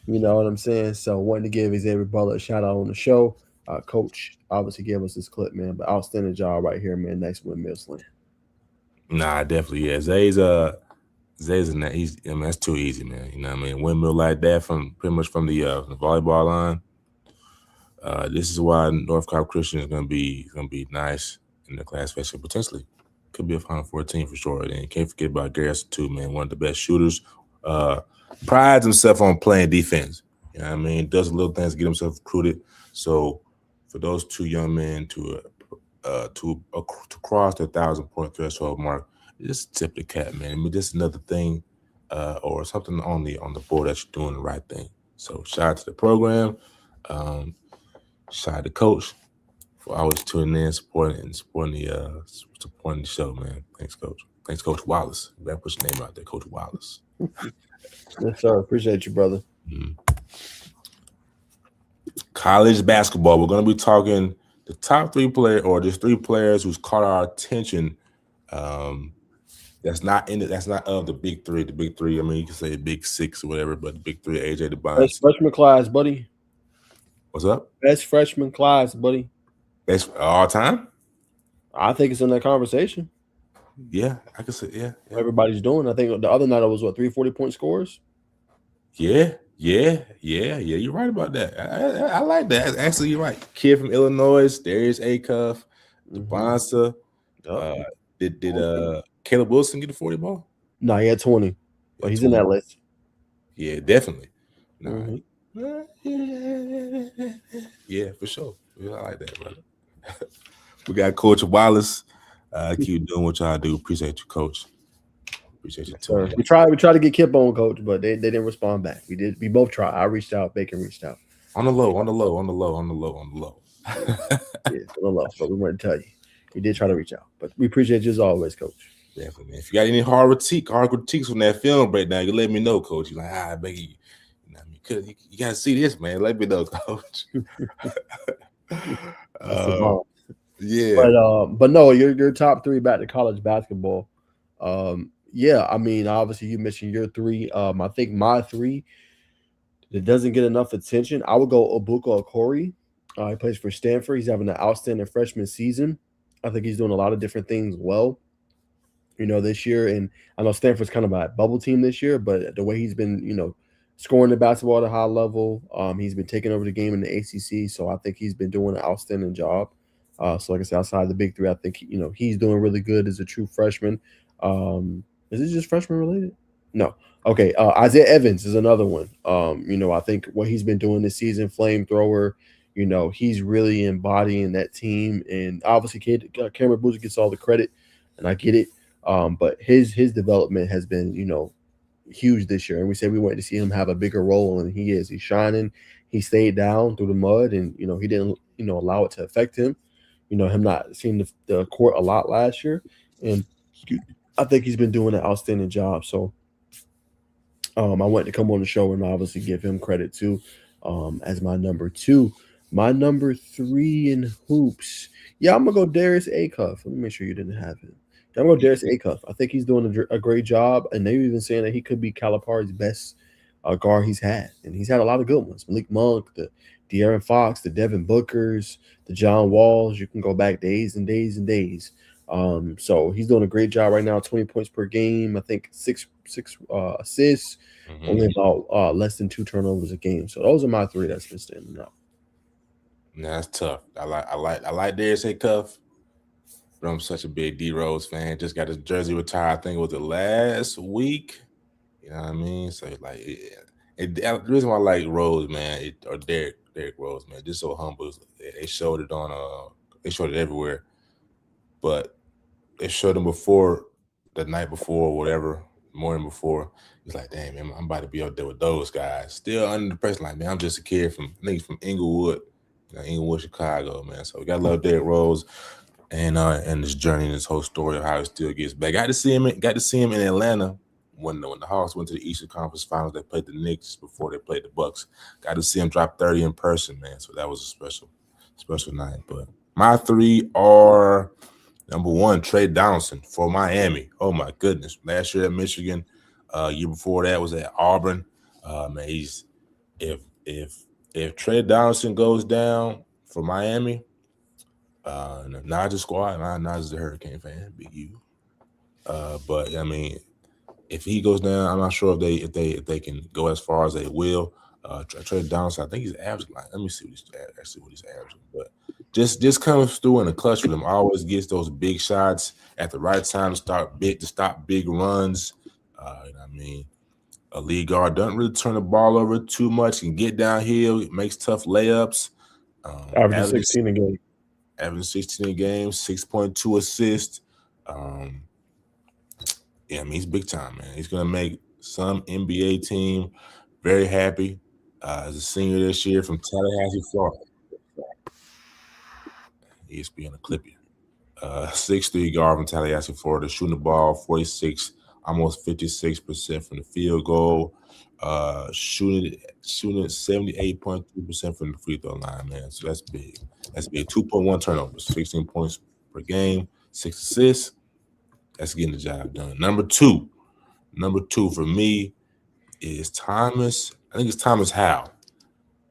You know what I'm saying? So, wanting to give Xavier Butler a shout out on the show. Coach obviously gave us this clip, man. But outstanding job right here, man. Nice windmill slam. Nah, definitely, yeah. Zay's in that. I mean, that's too easy, man. You know what I mean? Windmill like that from pretty much from the volleyball line. This is why North Carolina Christian is gonna be nice in the class especially potentially. Could be a Final 14 for sure. And can't forget about Garrison too, man. One of the best shooters. Uh, prides himself on playing defense. You know what I mean? Does little things to get himself recruited. So for those two young men to cross the 1,000 point threshold mark, just tip the cap, man. I mean, just another thing or something on the board that you're doing the right thing. So shout out to the program. Um, Shout out to Coach for always tuning in, supporting the show, man. Thanks, Coach. Thanks, Coach Wallace. You better put your name out there, Coach Wallace. Yes, sir. Appreciate you, brother. Mhm. College basketball. We're going to be talking the top three players, or just three players who's caught our attention. Um, that's not in it. That's not of the big three. The big three. I mean, you can say big six or whatever, but the big three: AJ Best DeBonds. freshman class, buddy. What's up? Best freshman class, buddy. Best all time? I think it's in that conversation. Yeah, I can say yeah. Everybody's doing. I think the other night it was what 340-point scores. Yeah. You're right about that. I like that. Actually, you're right. Kid from Illinois, Darius Acuff, DeBonsa. Yep. Did Caleb Wilson get a 40 ball? No, he had 20, but he's in 20. that list. Yeah, definitely. Nah. Mhm. Yeah, for sure. Yeah, I like that, brother. We got Coach Wallace. Keep doing what y'all do. Appreciate you, Coach. Appreciate you too. Sir. We tried to get Kip on, Coach, but they didn't respond back. We both tried. I reached out, Bacon reached out. On the low. Yeah, it's a little low, but we wanted to tell you. We did try to reach out, but we appreciate you as always, Coach. Definitely, man. If you got any hard critiques from that film breakdown, you let me know, Coach. You're like, Becky, you gotta see this, man. Let me know, Coach. Yeah. But no, your top three back to college basketball. Yeah, I mean, obviously you mentioned your three. I think my three that doesn't get enough attention. I would go Obuka Okori. He plays for Stanford. He's having an outstanding freshman season. I think he's doing a lot of different things well, this year. And I know Stanford's kind of a bubble team this year, but the way he's been, scoring the basketball at a high level, he's been taking over the game in the ACC. So I think he's been doing an outstanding job. So like I said, outside the big three, I think he's doing really good as a true freshman. Is it just freshman related? No. Okay. Isaiah Evans is another one. I think what he's been doing this season, flamethrower. He's really embodying that team, and obviously, Cameron Boozer gets all the credit, and I get it. But his development has been, huge this year, and we said we wanted to see him have a bigger role, and he is. He's shining. He stayed down through the mud, and he didn't, allow it to affect him. Him not seeing the court a lot last year, and I think he's been doing an outstanding job. So, I wanted to come on the show and obviously give him credit too, as my number two. My number three in hoops. Yeah, I'm gonna go Darius Acuff. Let me make sure you didn't have him. Yeah, I'm gonna go Darius Acuff. I think he's doing a great job, and they're even saying that he could be Calipari's best guard he's had, and he's had a lot of good ones. Malik Monk, the De'Aaron Fox, the Devin Bookers, the John Walls. You can go back days and days and days. So he's doing a great job right now. 20 points per game. I think six assists. Only about less than 2 turnovers a game. So those are my three that's been standing out. Nah, that's tough. I like Darius Acuff, but I'm such a big D Rose fan. Just got his jersey retired. I think it was the last week. You know what I mean? So the reason why I like Rose, man, or Derrick Rose, man, just so humble. They showed it they showed it everywhere, but they showed him before the night before or whatever. morning before. He's like, damn, man, I'm about to be up there with those guys. Still under the pressure, like, man, I'm just a kid from, I think he's from Inglewood, Inglewood, Chicago, man. So we got to love Derrick Rose and this journey and this whole story of how he still gets back. Got to see him in Atlanta when the Hawks went to the Eastern Conference Finals. They played the Knicks before they played the Bucks. Got to see him drop 30 in person, man. So that was a special night. But my three are number one, Trey Donaldson for Miami. Oh my goodness! Last year at Michigan, year before that was at Auburn. Man, he's if Trey Donaldson goes down for Miami, not the squad, not as the Hurricane fan, big you. But I mean, if he goes down, I'm not sure if they can go as far as they will. Trey Donaldson, I think he's averaging. Like, let me see what he's averaging. But just comes through in the clutch for them. Always gets those big shots at the right time to stop big runs. I mean, a lead guard doesn't really turn the ball over too much. Can get downhill, makes tough layups. Averaging 16 a game. Averaging 16 a game, 6.2 assists. Yeah, I mean, he's big time, man. He's gonna make some NBA team very happy. As a senior this year from Tallahassee, Florida. ESPN a clip you. 6'3" guard from Tallahassee, Florida, shooting the ball 46, almost 56% from the field goal. Shooting at 78.2% from the free throw line, man. So that's big. That's big. 2.1 turnovers, 16 points per game, 6 assists. That's getting the job done. Number two for me is Thomas. I think it's Thomas Howell.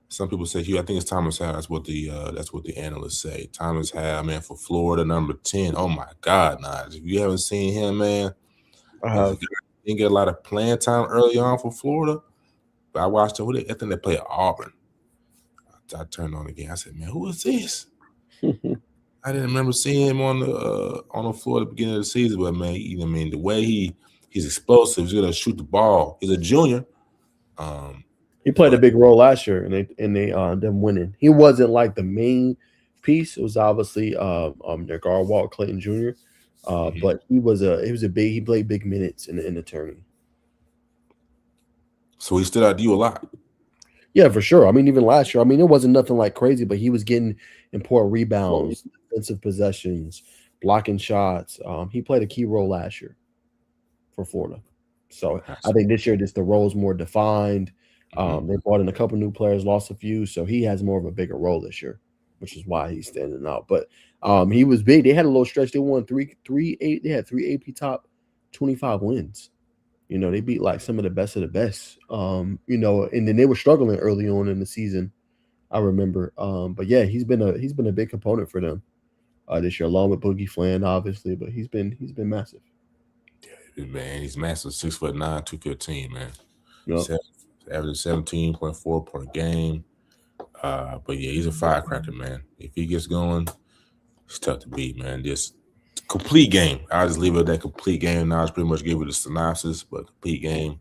Some people say Hugh. I think it's Thomas Howell. That's what the analysts say. Thomas Howell, man, for Florida, number 10. Oh my God, Naj. If you haven't seen him, man, he didn't get a lot of playing time early on for Florida. But I watched him. I think they played Auburn. I turned on the game. I said, man, who is this? I didn't remember seeing him on the floor at the beginning of the season, but man, the way he's explosive. He's gonna shoot the ball. He's a junior. He played a big role last year, and they them winning. He wasn't like the main piece. It was obviously their guard Walt Clayton Jr. But he played big minutes in the tourney. So he stood out to you a lot. Yeah, for sure. I mean, even last year, I mean, it wasn't nothing like crazy, but he was getting important rebounds, defensive possessions, blocking shots. He played a key role last year for Florida. So I think this year, just the role is more defined. They brought in a couple new players, lost a few, so he has more of a bigger role this year, which is why he's standing out. But he was big. They had a little stretch. They won they had three AP top 25 wins. You know, they beat like some of the best of the best. You know, and then they were struggling early on in the season. I remember. But yeah, he's been a big component for them this year, along with Boogie Flan, obviously. But he's been massive. Yeah, man, he's massive. 6'9", 215, man. Yep. Averaging 17.4 per game. But yeah, he's a firecracker, man. If he gets going, it's tough to beat, man. Just complete game. I'll just leave it at that complete game. Now I just pretty much give you the synopsis, but complete game.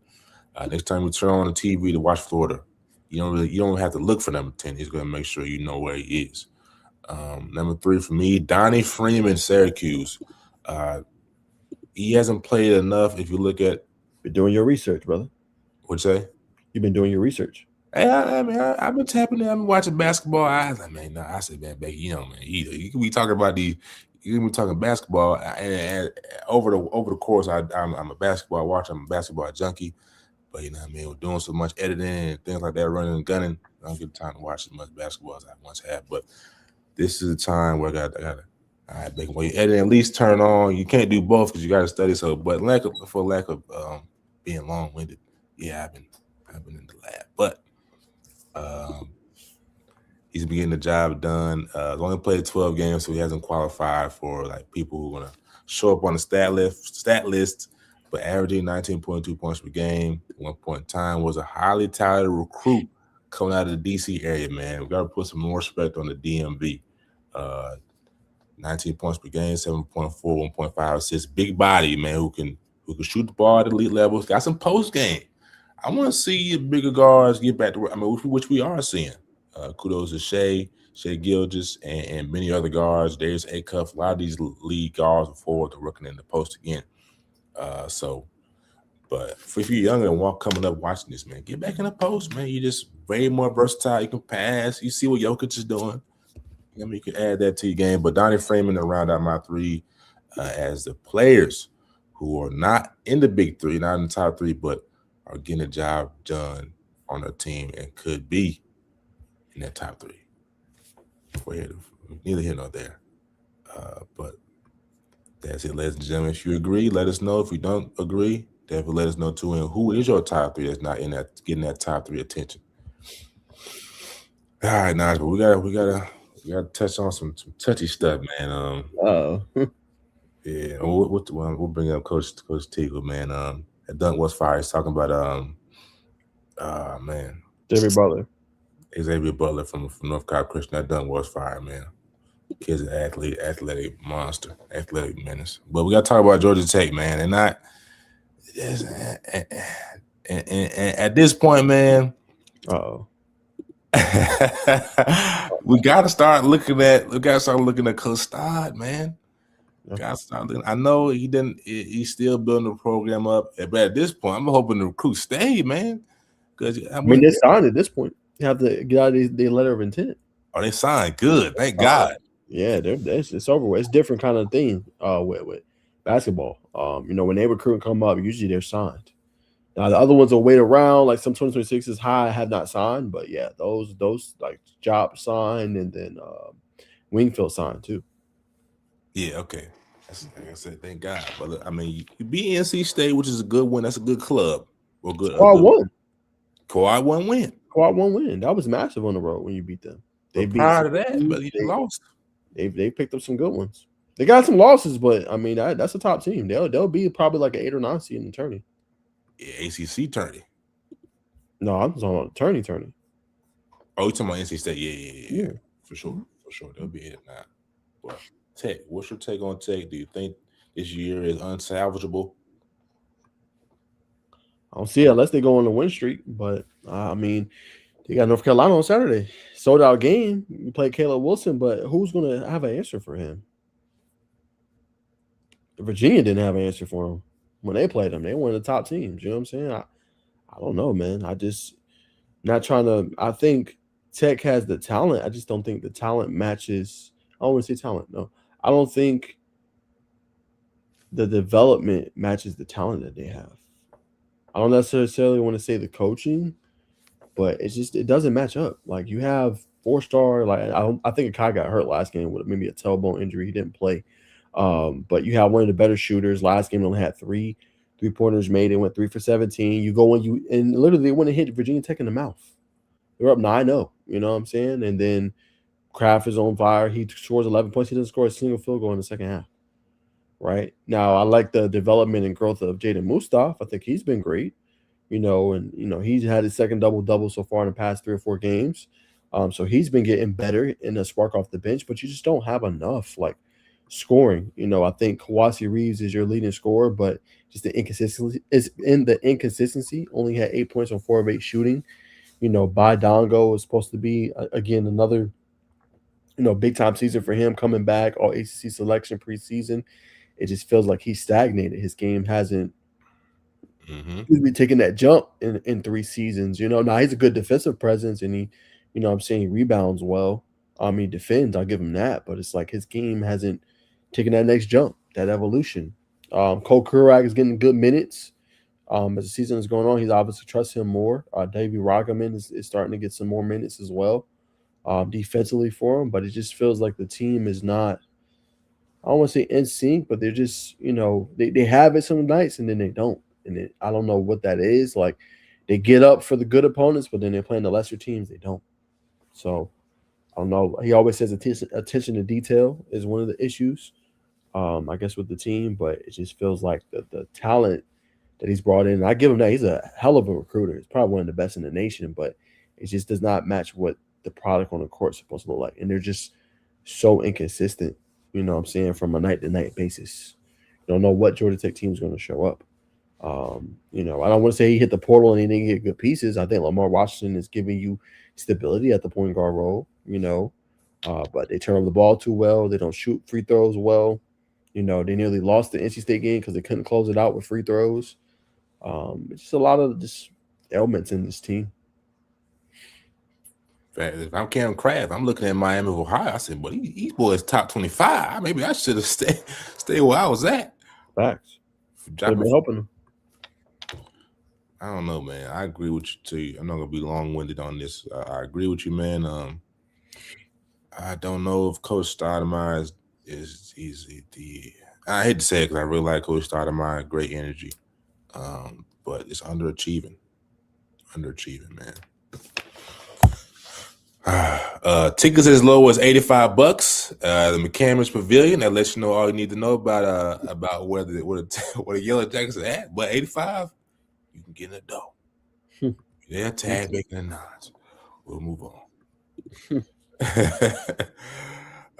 Next time you turn on the TV to watch Florida, you don't have to look for number 10. He's going to make sure you know where he is. Number 3 for me, Donnie Freeman, Syracuse. He hasn't played enough. If you look at, you're doing your research, brother. What'd you say? You've been doing your research. Hey, I've been tapping in. I've been watching basketball. I was like, man, no. I said, man, Becky, you know, man, you can be talking about you can be talking basketball, and over the course, I'm a basketball watcher. I'm a basketball junkie, but you know, what I mean, we're doing so much editing and things like that, running and gunning. I don't get time to watch as much basketball as I once had. But this is a time where I got to. All right, Becky, when you edit, at least turn on. You can't do both because you got to study. So, but for lack of being long-winded, yeah, I've been in the lab, but he's been getting the job done. He's only played 12 games, so he hasn't qualified for like people who are gonna show up on the stat list. But averaging 19.2 points per game at one point in time, was a highly touted recruit coming out of the DC area. Man, we got to put some more respect on the DMV. 19 points per game, 7.4, 1.5 assists. Big body, man, who can shoot the ball at elite levels. Got some post game. I want to see bigger guards get back to work. I mean, which we are seeing. Kudos to Shea Gilgeous, and many other guards. There's A-Cuff. A lot of these league guards are forward to working in the post again. But if you're younger and coming up watching this, man, get back in the post, man. You just way more versatile. You can pass. You see what Jokic is doing. I mean, you can add that to your game. But Donnie Freeman to round out my three as the players who are not in the big three, not in the top three, but are getting the job done on their team and could be in that top three. Neither here nor there. But that's it, ladies and gentlemen. If you agree, let us know. If we don't agree, definitely let us know too. And who is your top three that's not in that getting that top three attention? All right, Naj, but we gotta touch on some touchy stuff, man. Yeah, we'll bring up Coach Teagle, man. At Dunk Was Fire, he's talking about man, Xavier Butler from North Carolina Christian. That Dunk Was Fire, man. Kid's an athletic monster, athletic menace. But we got to talk about Georgia Tech, man. And at this point, man, we got to start looking at Coach Stod, man. Got to start looking. I know he's still building the program up, but at this point, I'm hoping the recruits stay, man. Because I mean, they're signed at this point. You have to get out of the letter of intent. Oh, they signed. Good. Thank God. Yeah, it's over with. It's different kind of thing with basketball. When they recruit and come up, usually they're signed. Now the other ones will wait around, like some 2026s high have not signed, but yeah, those like Job signed and then Wingfield signed too. Yeah, okay. Like I said, thank God. But I mean, you beat NC State, which is a good win. That's a good club. Well, good. Quad one win. That was massive on the road when you beat them. They beat prior to that, but they lost. They picked up some good ones. They got some losses, but I mean that's a top team. They'll be probably like an 8 or 9 seed in the tourney. Yeah, ACC tourney. No, I'm talking about the tourney. Oh, you talking about NC State? Yeah. For sure. They'll be in it now. But Tech, what's your take on Tech? Do you think this year is unsalvageable? I don't see it unless they go on the win streak. But I mean, they got North Carolina on Saturday. Sold out game. You play Caleb Wilson, but who's going to have an answer for him? Virginia didn't have an answer for him when they played them. They were one of the top teams. You know what I'm saying? I don't know, man. I just not trying to. I think Tech has the talent. I just don't think the talent matches. I don't want to say talent. No, I don't think the development matches the talent that they have. I don't necessarily want to say the coaching, but it doesn't match up. Like you have 4-star. Like I think Akai got hurt last game with maybe a tailbone injury. He didn't play. But you have one of the better shooters. Last game only had 3 3-pointers made. They went 3 for 17. You go and literally they went and hit Virginia Tech in the mouth. They were up 9-0. You know what I'm saying? And then Kraft is on fire. He scores 11 points. He doesn't score a single field goal in the second half. Right now, I like the development and growth of Jaden Mustaf. I think he's been great. He's had his second double so far in the past 3 or 4 games. So he's been getting better in a spark off the bench, but you just don't have enough scoring. I think Kawasi Reeves is your leading scorer, but just the inconsistency is in the inconsistency. Only had 8 points on 4 of 8 shooting. Bai Dongo is supposed to be again another big time season for him, coming back, all ACC selection preseason. It just feels like he's stagnated. His game hasn't really taken that jump in 3 seasons. Now he's a good defensive presence and he rebounds well. He defends, I'll give him that, but it's like his game hasn't taken that next jump, that evolution. Cole Kurak is getting good minutes. As the season is going on, he's obviously trusts him more. Davey Ragaman is starting to get some more minutes as well, defensively for him. But it just feels like the team is not, I don't want to say in sync, but they're just, they have it some nights and then they don't. And I don't know what that is. Like they get up for the good opponents, but then they're playing the lesser teams, they don't. So I don't know. He always says attention to detail is one of the issues, I guess, with the team. But it just feels like the talent that he's brought in. And I give him that. He's a hell of a recruiter. He's probably one of the best in the nation, but it just does not match what the product on the court is supposed to look like. And they're just so inconsistent, you know what I'm saying, from a night-to-night basis. You don't know what Georgia Tech team is going to show up. I don't want to say he hit the portal and he didn't get good pieces. I think Lamar Washington is giving you stability at the point guard role, but they turn over the ball too well. They don't shoot free throws well. They nearly lost the NC State game because they couldn't close it out with free throws. It's just a lot of just elements in this team. If I'm Cam Kraft, I'm looking at Miami of Ohio. I said, "But these boys top 25. Maybe I should have stay where I was at." Facts. Could have Dropping, been helping them. I don't know, man. I agree with you too. I'm not gonna be long winded on this. I agree with you, man. I don't know if Coach Stoudemire is the. I hate to say it because I really like Coach Stoudemire, great energy, but it's underachieving, man. Tickets as low as $85. The McCammons Pavilion, that lets you know all you need to know about where the Yellow Jackets are at. But 85, you can get in the door. Yeah, tag Bacon and Naj. We'll move on.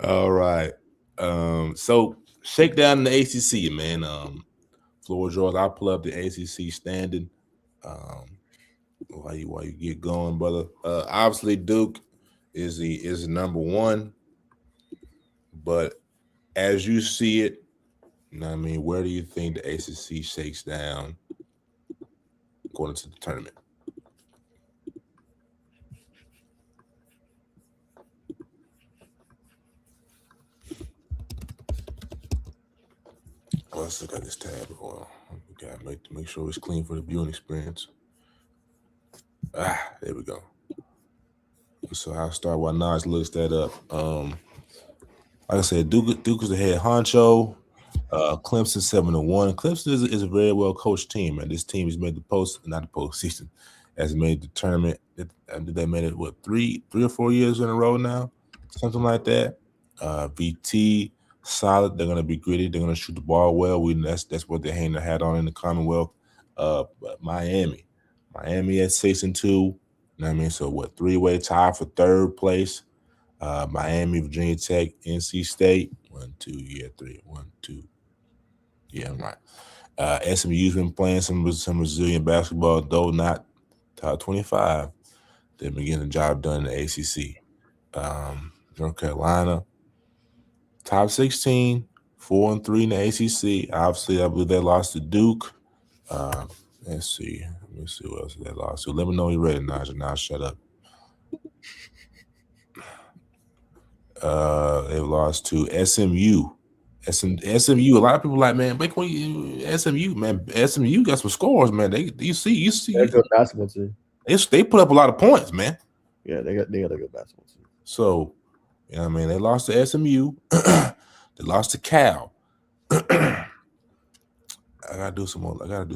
All right. So shakedown in the ACC, man. Floor George, I'll pull up the ACC standing. While you get going, brother. Obviously Duke is the number one, but as you see it, you know what I mean, where do you think the ACC shakes down going into the tournament? Let's look at this tab. Well, we gotta make sure it's clean for the viewing experience. There we go. So I'll start while Naj looks that up. Like I said, Duke is the head honcho. Clemson 7-1. Clemson is a very well coached team, and this team has made the postseason, has made the tournament. They made it what 3 or 4 years in a row now, something like that. VT solid. They're gonna be gritty. They're gonna shoot the ball well. That's what they hang their hat on in the Commonwealth. But Miami at 6-2. You know what I mean? So what 3-way tie for third place. Miami, Virginia Tech, NC State. 1, 2, 3. 1, 2. Yeah, I'm right. SMU's been playing some resilient basketball, though not top 25. They've been getting the job done in the ACC. North Carolina, top 16, 4-3 in the ACC. Obviously, I believe they lost to Duke. Let's see. Let me see what else they lost to. Let me know when you're ready, Naj. Now shut up. They've lost to SMU. SMU. A lot of people like, man, SMU, man. SMU got some scores, man. You see. They're a good basketball team. They put up a lot of points, man. Yeah, they got a good basketball team. So, you know what I mean? They lost to SMU. They lost to Cal. I gotta do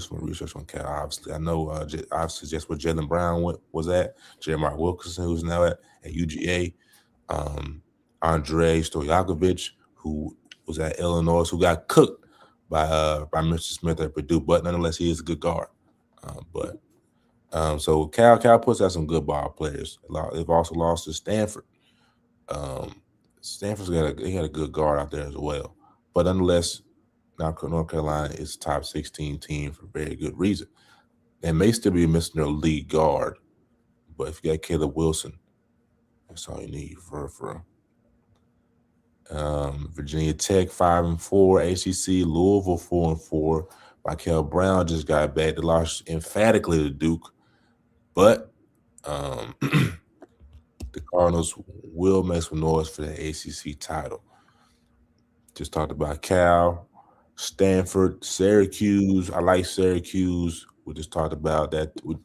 some research on Cal. Obviously, I know. Obviously, just where Jaylen Brown was at. Jeremiah Wilkinson, who's now at UGA. Andrei Stojakovic, who was at Illinois, who got cooked by Mr. Smith at Purdue, but nonetheless, he is a good guard. So Cal puts out some good ball players. They've also lost to Stanford. Stanford's got a good guard out there as well. But nonetheless, North Carolina is top 16 team for very good reason. They may still be missing their lead guard, but if you got Caleb Wilson, that's all you need for Virginia Tech 5-4, ACC Louisville 4-4. Michael Brown just got back. They lost emphatically to Duke, but the Cardinals will make some noise for the ACC title. Just talked about Cal, Stanford, Syracuse. I like Syracuse. We just talked about that. We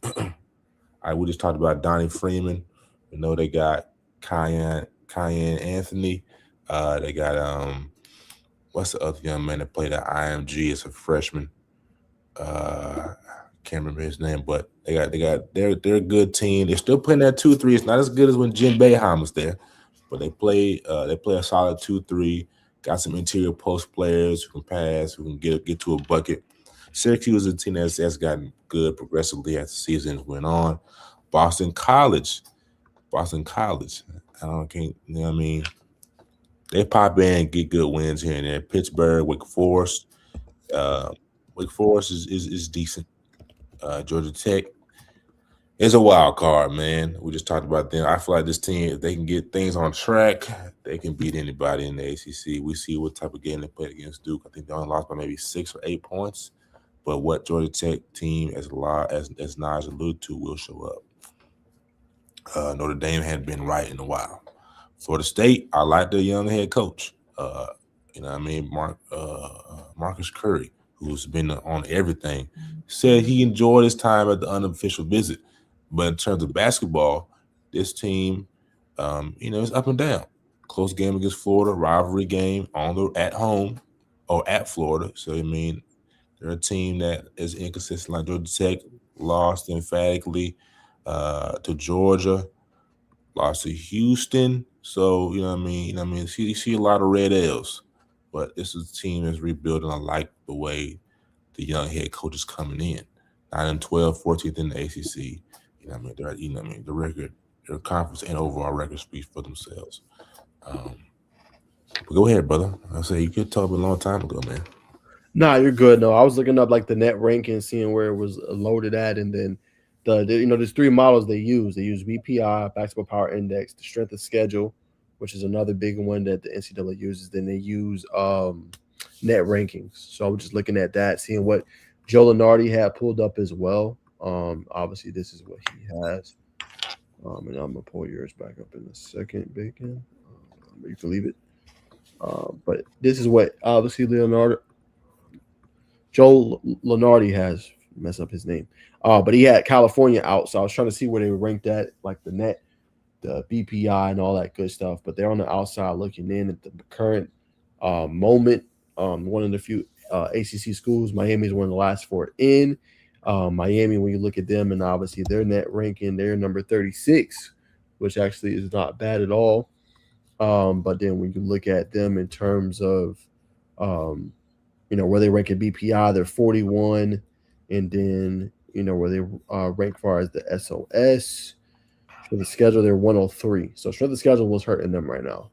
just talked about Donnie Freeman. We know they got Cayenne Anthony. They got what's the other young man that played at IMG as a freshman? Can't remember his name, but they're a good team. They're still playing that 2-3. It's not as good as when Jim Boeheim was there, but they play a solid 2-3. Got some interior post players who can pass, who can get to a bucket. Syracuse is a team that's gotten good progressively as the season went on. Boston College. I can't, you know what I mean? They pop in and get good wins here and there. Pittsburgh, Wake Forest. Wake Forest is decent. Georgia Tech is a wild card, man. We just talked about them. I feel like this team, if they can get things on track, they can beat anybody in the ACC. We see what type of game they played against Duke. I think they only lost by maybe 6 or 8 points. but what Georgia Tech team, as Naj alluded to, will show up. Notre Dame hadn't been right in a while. Florida State, I like their young head coach. You know what I mean? Marcus Curry, who's been on everything, said he enjoyed his time at the unofficial visit. But in terms of basketball, this team, it's up and down. Close game against Florida, rivalry game at home or at Florida. So I mean, they're a team that is inconsistent. Like Georgia Tech lost emphatically to Georgia, lost to Houston. So you know what I mean. You see a lot of red L's, but this is a team that's rebuilding. I like the way the young head coach is coming in. 9 and 12, 14th in the ACC. The record, their conference and overall record speaks for themselves. But go ahead, brother. I say you could talk a long time ago, man. Nah, you're good. No, I was looking up like the net ranking, seeing where it was loaded at, and then there's three models they use. They use BPI, Basketball Power Index, the strength of schedule, which is another big one that the NCAA uses. Then they use net rankings. So I was just looking at that, seeing what Joe Lenardi had pulled up as well. Obviously this is what he has. And I'm gonna pull yours back up in a second, Bacon. You can leave it. But this is what obviously Joe Lenardi has messed up his name. But he had California out, so I was trying to see where they were ranked at, like the net, the BPI, and all that good stuff. But they're on the outside looking in at the current moment. One of the few ACC schools. Miami is one of the last four in. Miami, when you look at them, and obviously their net ranking, they're number 36, which actually is not bad at all. But then when you look at them in terms of where they rank at BPI, they're 41, and then where they rank far as the SOS. For the schedule, they're 103. So strength of schedule was hurting them right now.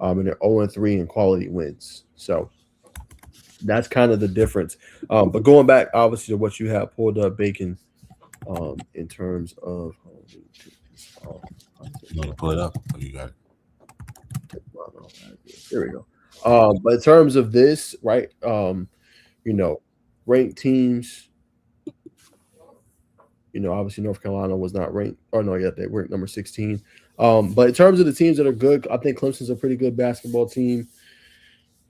And they're 0-3 in quality wins. So that's kind of the difference. But going back, obviously, to what you have pulled up, Bacon, in terms of You want to pull it up? Oh, you got it. There we go. But in terms of this, right, ranked teams, obviously North Carolina was not ranked, or no, yeah, they were number 16. But in terms of the teams that are good, I think Clemson's a pretty good basketball team.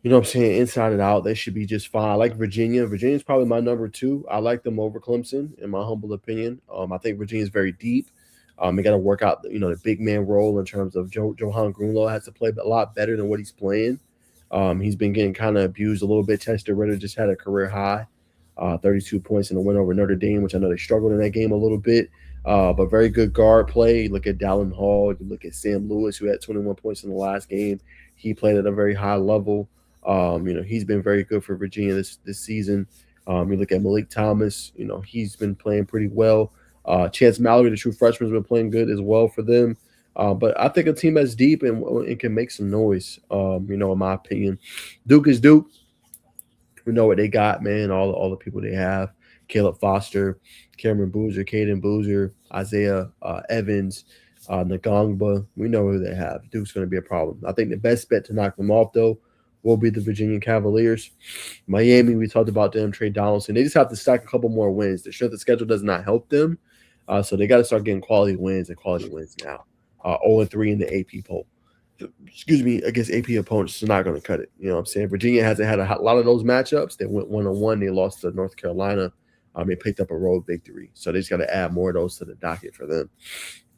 You know what I'm saying? Inside and out, they should be just fine. I like Virginia. Virginia's probably my number 2. I like them over Clemson, in my humble opinion. I think Virginia's very deep. They got to work out, the big man role in terms of Johan Grunlow has to play a lot better than what he's playing. He's been getting kind of abused a little bit. Chester Ritter just had a career high, 32 points in a win over Notre Dame, which I know they struggled in that game a little bit. But very good guard play. You look at Dallin Hall. You look at Sam Lewis, who had 21 points in the last game. He played at a very high level. He's been very good for Virginia this season. You look at Malik Thomas. He's been playing pretty well. Chance Mallory, the true freshman, has been playing good as well for them. But I think a team that's deep and can make some noise, in my opinion. Duke is Duke. We know what they got, man, all the people they have. Caleb Foster, Cameron Boozer, Caden Boozer, Isaiah Evans, Ngongba. We know who they have. Duke's going to be a problem. I think the best bet to knock them off, though, will be the Virginia Cavaliers. Miami, we talked about them, Trey Donaldson. They just have to stack a couple more wins. The strength of schedule does not help them. So they got to start getting quality wins now. 0-3 in the AP poll. Excuse me, against AP opponents is not going to cut it. You know what I'm saying? Virginia hasn't had a lot of those matchups. They went 1-1. They lost to North Carolina. They picked up a road victory. So they just got to add more of those to the docket for them.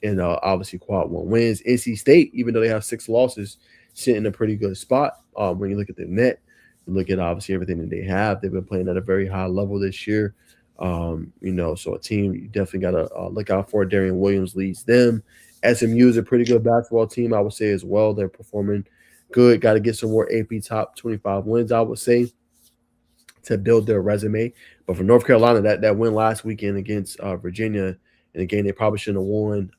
And obviously, quad 1 wins. NC State, even though they have 6 losses, sit in a pretty good spot. When you look at the net, you look at obviously everything that they have. They've been playing at a very high level this year. So a team you definitely got to look out for. Darian Williams leads them. SMU is a pretty good basketball team, I would say, as well. They're performing good. Got to get some more AP top 25 wins, I would say, to build their resume. But for North Carolina, that win last weekend against Virginia, and again, they probably shouldn't have won.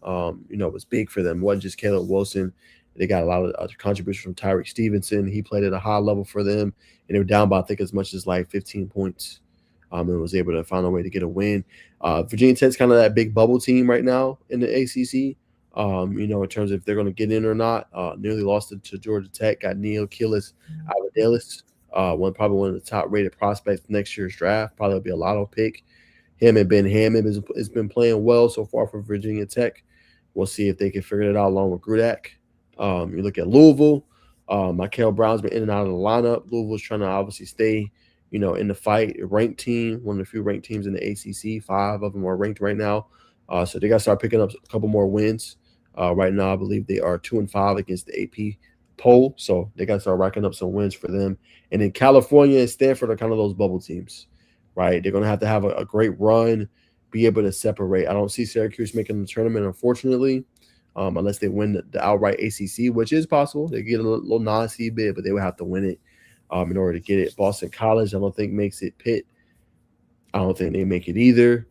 It was big for them. It wasn't just Caleb Wilson. They got a lot of other contributions from Tyreek Stevenson. He played at a high level for them, and they were down by, I think, as much as like 15 points. And was able to find a way to get a win. Virginia Tech's kind of that big bubble team right now in the ACC. In terms of if they're going to get in or not. Nearly lost it to Georgia Tech. Got Neil Killis, Alvadelis. One of the top rated prospects next year's draft. Probably be a lotto pick. Him and Ben Hammond has been playing well so far for Virginia Tech. We'll see if they can figure it out along with Grudak. You look at Louisville. Michael Brown's been in and out of the lineup. Louisville's trying to obviously stay, in the fight. A ranked team, one of the few ranked teams in the ACC. 5 of them are ranked right now. So they got to start picking up a couple more wins. Right now, I believe they are 2-5 against the AP poll. So they got to start racking up some wins for them. And then California and Stanford are kind of those bubble teams, right? They're going to have a great run, be able to separate. I don't see Syracuse making the tournament, unfortunately, unless they win the outright ACC, which is possible. They get a little non-seed bid, but they would have to win it in order to get it. Boston College, I don't think makes it. Pitt, I don't think they make it either.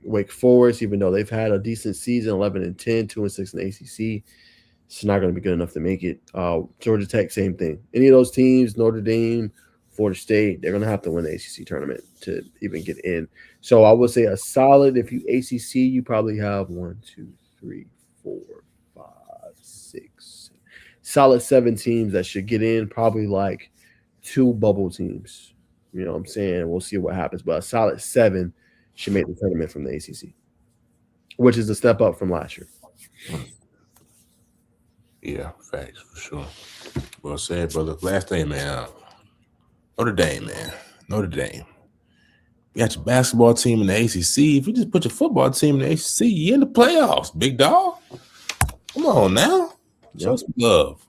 Wake Forest, even though they've had a decent season, 11-10, 2-6 in the ACC, it's not going to be good enough to make it. Georgia Tech, same thing. Any of those teams, Notre Dame, Florida State, they're going to have to win the ACC tournament to even get in. So I would say a solid, if you ACC, you probably have 1, 2, 3, 4, 5, 6, solid 7 teams that should get in, probably like 2 bubble teams. You know what I'm saying? We'll see what happens. But a solid 7 should make the tournament from the ACC, which is a step up from last year. Yeah, facts for sure. Well said, brother. Last thing, man. Notre Dame, man. Notre Dame. You got your basketball team in the ACC. If you just put your football team in the ACC, you're in the playoffs, big dog. Come on now. Show some love.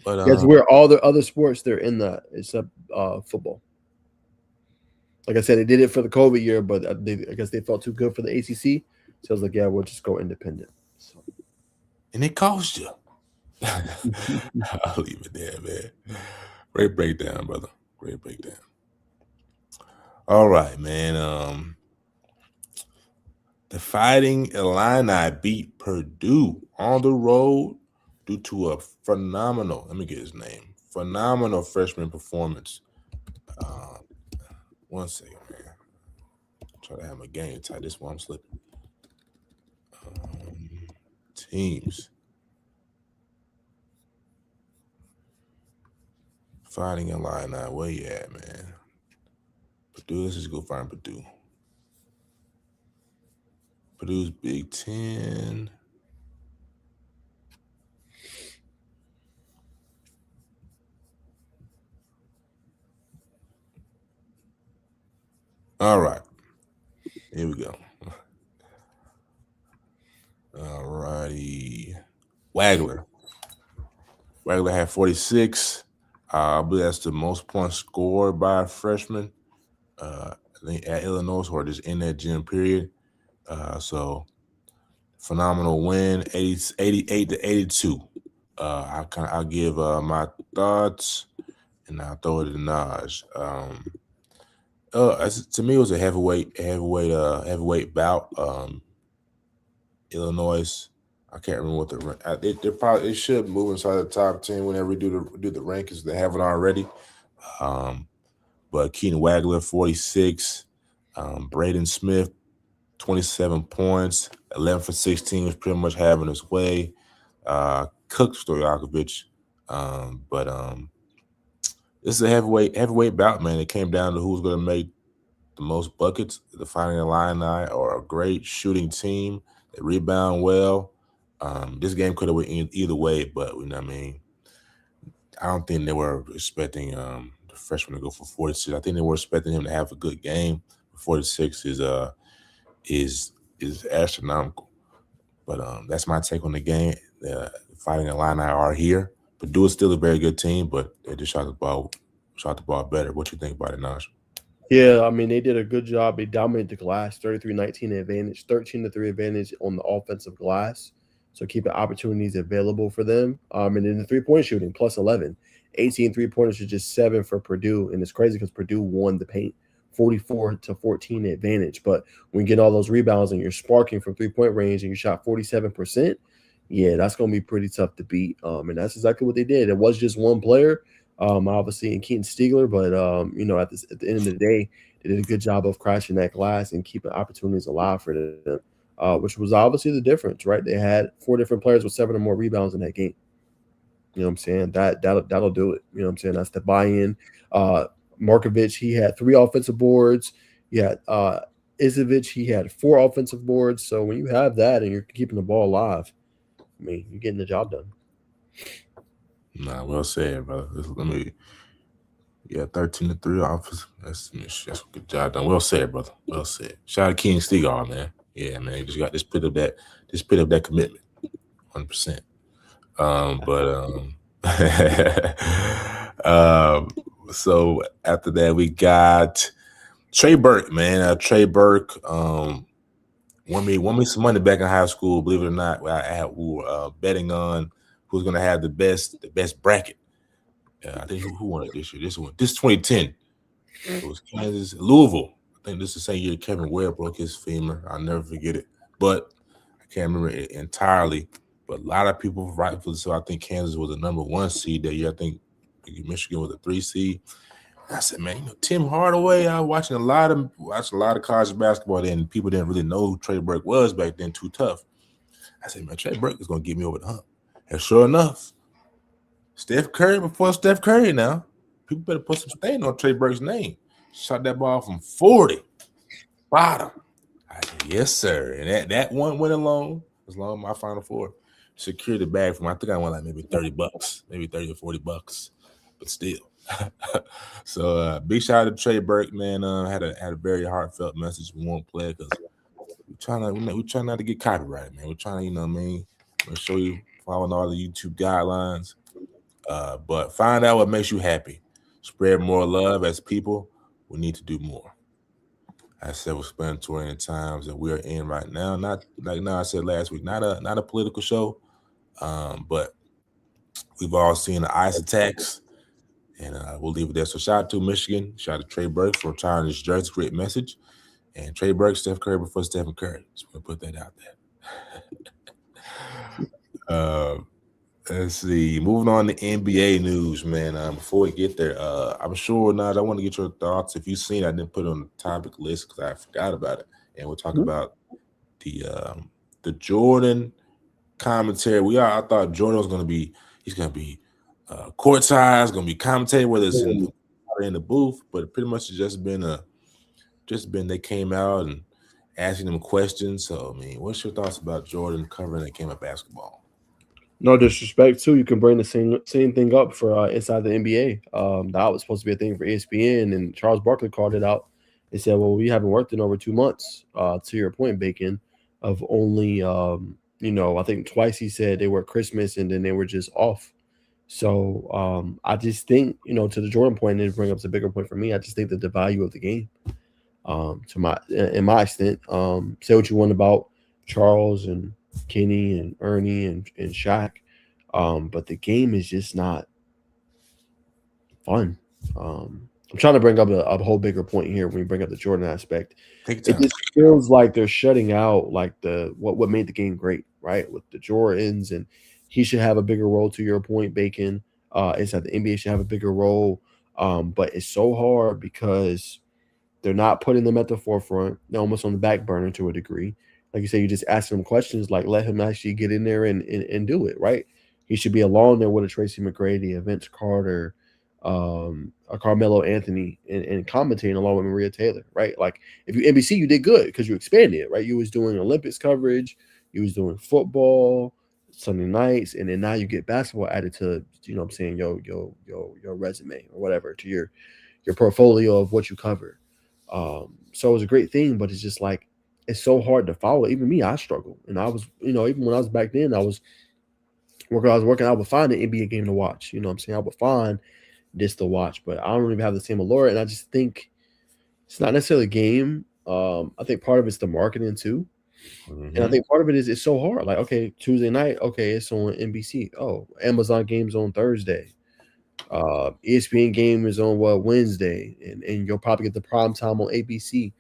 But that's where all the other sports, they're in that, except football. Like I said, they did it for the COVID year, but I guess they felt too good for the ACC. So I was like, yeah, we'll just go independent. So. And it cost you. I'll leave it there, man. Great breakdown, brother. Great breakdown. All right, man. The Fighting Illini beat Purdue on the road due to a phenomenal, let me get his name, phenomenal freshman performance. 1 second, man. Try to have my game tight. This one I'm slipping. Teams. Fighting Illini. Where you at, man? Purdue. Let's just go find Purdue. Purdue's Big Ten. All right. Here we go. All righty. Wagler had 46. I believe that's the most points scored by a freshman. I think at Illinois, or just in that gym period. So phenomenal win, 88-82. I'll give my thoughts, and I'll throw it to Naj. To me, it was a heavyweight bout. Illinois, I can't remember what they should move inside the top 10 whenever we do the rankings. They haven't already. But Keaton Wagler, 46. Braden Smith, 27 points. 11 for 16 was pretty much having his way. Cook Stojakovic. But this is a heavyweight bout, man. It came down to who's going to make the most buckets. The Fighting Illini are a great shooting team. They rebound well. This game could have went either way, but you know what I mean. I don't think they were expecting the freshman to go for 46. I think they were expecting him to have a good game. 46 is astronomical. But that's my take on the game. The Fighting Illini are here. Purdue is still a very good team, but they just shot the ball better. What you think about it, Naj? Yeah, I mean, they did a good job. They dominated the glass, 33-19 advantage, 13-3 advantage on the offensive glass. So keeping opportunities available for them. And then the three-point shooting, plus 11. 18 three-pointers to just 7 for Purdue. And it's crazy because Purdue won the paint, 44-14 advantage. But when you get all those rebounds and you're sparking from three-point range and you shot 47%, yeah, that's going to be pretty tough to beat. And that's exactly what they did. It was just one player, obviously, in Keaton Stigler. But, at the end of the day, they did a good job of crashing that glass and keeping opportunities alive for them, which was obviously the difference, right? They had 4 different players with 7 or more rebounds in that game. You know what I'm saying? That'll do it. You know what I'm saying? That's the buy-in. Uh Markovic, he had 3 offensive boards. You had Izovic, he had 4 offensive boards. So when you have that and you're keeping the ball alive, I mean, you're getting the job done. Nah, well said, brother. Let me. Yeah, 13-3 office. That's a good job done. Well said, brother. Well said. Shout out to King Stegar, man. Yeah, man. You just got just put up that commitment, 100%. But um, so after that we got Trey Burke, man. Trey Burke won me some money back in high school. Believe it or not, we were betting on who's gonna have the best bracket. I think who won it this year? This 2010. It was Kansas, Louisville. I think this is the same year Kevin Ware broke his femur. I'll never forget it. But I can't remember it entirely. But a lot of people rightfully so. I think Kansas was the number 1 seed that year. I think Michigan was a 3 seed. I said, man, Tim Hardaway. I was watching a lot of college basketball then. And people didn't really know who Trey Burke was back then. Too tough. I said, man, Trey Burke is gonna get me over the hump. And sure enough, Steph Curry before Steph Curry now. People better put some stain on Trey Burke's name. Shot that ball from 40. Bottom. I said, yes, sir. And that one went along as long as my Final Four. Secured the bag from, I think I won like maybe $30, maybe 30 or $40, but still. So big shout out to Trey Burke, man. Had a very heartfelt message. We won't play because we trying not to get copyrighted, man. We're trying to, what I mean, we'll show you following all the YouTube guidelines. But find out what makes you happy. Spread more love as people. We need to do more. I said we're explanatory in the times that we are in right now. Not like now I said last week, not a political show. But we've all seen the ICE attacks, and we'll leave it there. So shout out to Michigan, shout out to Trey Burke for retiring his jersey. Great message. And Trey Burke, Steph Curry before Stephen Curry. Just want to put that out there. Let's see. Moving on to NBA news, man. Before we get there, I'm sure, Naj, I want to get your thoughts. If you've seen it, I didn't put it on the topic list because I forgot about it. And we'll talk about the Jordan commentary. I thought Jordan was going to be, he's going to be courtside, he's going to be commentating, whether it's in the booth, but it pretty much has just been they came out and asking them questions. So, I mean, what's your thoughts about Jordan covering that game of basketball? No disrespect too. You can bring the same thing up for inside the NBA. That was supposed to be a thing for ESPN, and Charles Barkley called it out. They said, "Well, we haven't worked in over 2 months." To your point, Bacon, of only I think twice he said they were Christmas and then they were just off. So I just think to the Jordan point, and bring up the bigger point for me. I just think that the value of the game, in my extent, say what you want about Charles and Kenny and Ernie and Shaq. But the game is just not fun. I'm trying to bring up a whole bigger point here when we bring up the Jordan aspect. Take It time. just feels like they're shutting out like what made the game great, right? With the Jordans, and he should have a bigger role. To your point, Bacon, is that the NBA should have a bigger role. But it's so hard because they're not putting them at the forefront. They're almost on the back burner to a degree. Like you say, you just ask him questions, like let him actually get in there and do it, right? He should be along there with a Tracy McGrady, a Vince Carter, a Carmelo Anthony, and commentating along with Maria Taylor, right? Like if you NBC, you did good because you expanded it, right? You was doing Olympics coverage, you was doing football, Sunday nights, and then now you get basketball added to, what I'm saying, your resume or whatever, to your portfolio of what you cover. So it was a great thing, but it's just like it's so hard to follow. Even me, I struggle, and I was, even when I was back then, I was working. I would find an NBA game to watch. You know what I'm saying? I would find this to watch, but I don't even have the same allure. And I just think it's not necessarily a game. I think part of it's the marketing too. Mm-hmm. And I think part of it is it's so hard. Like, okay, Tuesday night, okay, it's on NBC. Oh, Amazon games on Thursday. ESPN game is on Wednesday, and you'll probably get the prime time on ABC.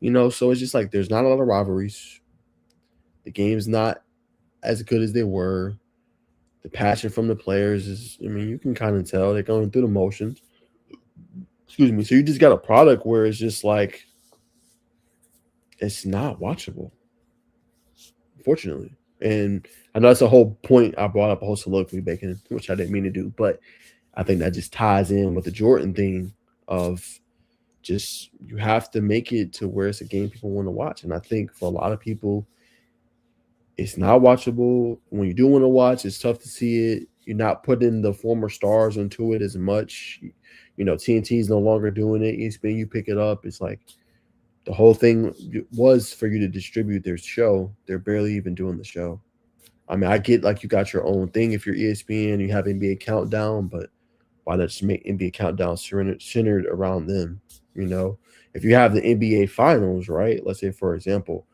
So it's just like there's not a lot of rivalries. The game's not as good as they were. The passion from the players is, you can kind of tell they're going through the motions. Excuse me. So you just got a product where it's just like it's not watchable. Unfortunately. And I know that's the whole point I brought up a host locally bacon, which I didn't mean to do, but I think that just ties in with the Jordan thing of just you have to make it to where it's a game people want to watch. And I think for a lot of people, it's not watchable. When you do want to watch, it's tough to see it. You're not putting the former stars into it as much. You know, TNT is no longer doing it. ESPN, you pick it up. It's like the whole thing was for you to distribute their show. They're barely even doing the show. I mean, I get like you got your own thing if you're ESPN, you have NBA Countdown, but why not just make NBA Countdown centered around them? You know, if you have the NBA Finals, right? Let's say, for example,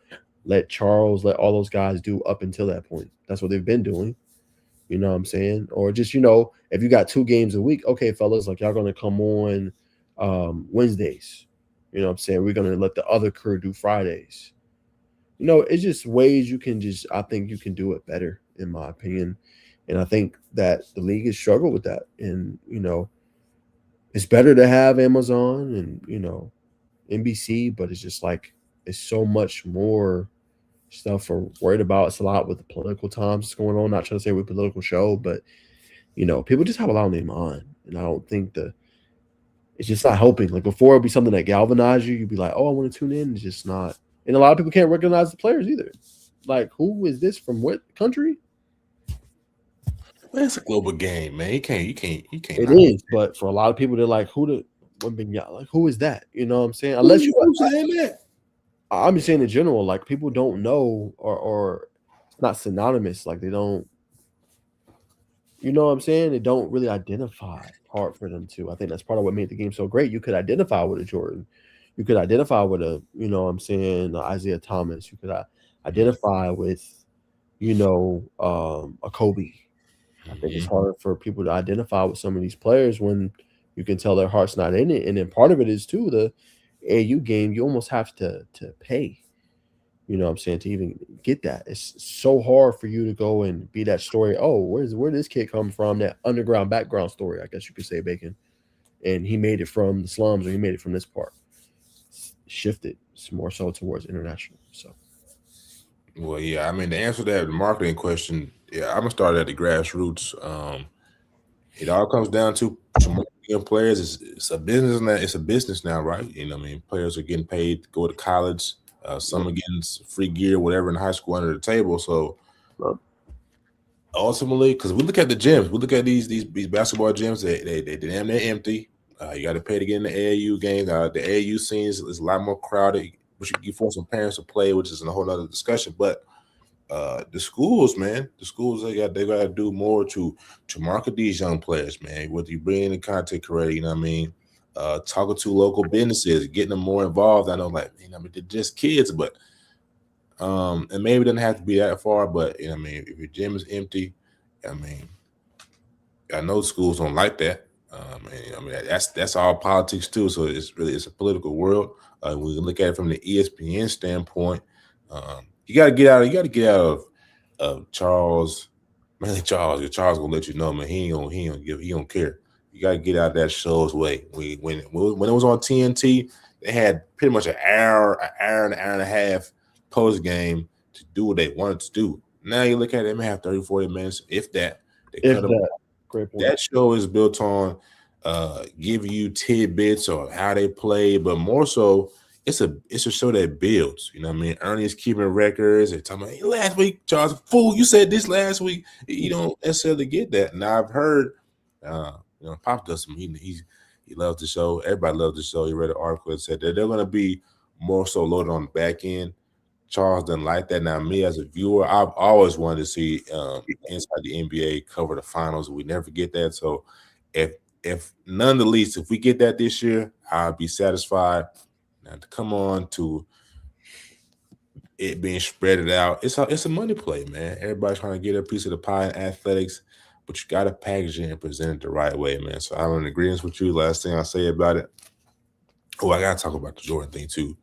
let Charles, let all those guys do up until that point. That's what they've been doing. You know what I'm saying? Or just, if you got 2 games a week, okay, fellas, like y'all gonna come on Wednesdays. You know what I'm saying? We're gonna let the other crew do Fridays. It's just ways you can just I think you can do it better, in my opinion. And I think that the league has struggled with that. And, it's better to have Amazon and, NBC, but it's just like it's so much more stuff we're worried about. It's a lot with the political times that's going on. Not trying to say we're a political show, but people just have a lot on their mind. And I don't think it's just not helping. Like before it'd be something that galvanized you. You'd be like, oh, I want to tune in. It's just not. And a lot of people can't recognize the players either. Like, who is this from what country? Well, it's a global game, man. You can't. It is, but for a lot of people, they're like, like, who is that? You know what I'm saying? Unless you, Who's saying that? I'm just saying in general, like people don't know, or it's not synonymous. Like they don't, you know what I'm saying? They don't really identify. Hard for them to. I think that's part of what made the game so great. You could identify with a Jordan. You could identify with a, what I'm saying, Isaiah Thomas. You could identify with, a Kobe. I think it's hard for people to identify with some of these players when you can tell their heart's not in it. And then part of it is too the AU game. You almost have to pay. You know what I'm saying, to even get that. It's so hard for you to go and be that story. Oh, where this kid come from? That underground background story, I guess you could say, Bacon. And he made it from the slums, or he made it from this part. Shifted more so towards international. So, well, yeah, I mean, the answer to that marketing question, yeah, I'm gonna start at the grassroots. It all comes down to marketing players. It's a business now. It's a business now, right? I mean, players are getting paid to go to college. Some are getting free gear, whatever, in high school under the table. So ultimately, because we look at the gyms, we look at these basketball gyms. They damn near empty. You got to pay to get in the AAU games. The AAU scene is a lot more crowded, which you force some parents to play, which is a whole other discussion. But the schools, man, they got to do more to market these young players, man. Whether you bring in a content creator, you know what I mean, talking to local businesses, getting them more involved. I know, like, they're just kids, but and maybe it doesn't have to be that far. But I mean, if your gym is empty, I mean, I know schools don't like that. And, I mean, that's all politics too. So it's a political world. When you look at it from the ESPN standpoint, you got to get out. You got to get out of Charles. Mainly Charles. Charles gonna let you know, man. He don't care. You got to get out of that show's way. When it was on TNT, they had pretty much an hour and a half post game to do what they wanted to do. Now you look at it, they may have 30, 40 minutes, if that. They cut them. Great point. That show is built on give you tidbits or how they play, but more so it's a show that builds. You know what I mean? Ernie's keeping records. They're talking about, hey, last week, Charles, fool, you said this last week. You don't necessarily get that. Now I've heard, Pop does some. He loves the show. Everybody loves the show. He read an article that said that they're going to be more so loaded on the back end. Charles doesn't like that. Now, me as a viewer, I've always wanted to see inside the NBA cover the finals. We never get that. So, if none the least, if we get that this year, I'll be satisfied. Now, to come on to it being spread out, it's a money play, man. Everybody's trying to get a piece of the pie in athletics, but you got to package it and present it the right way, man. So I'm in agreement with you. Last thing I'll say about it. Oh, I got to talk about the Jordan thing too.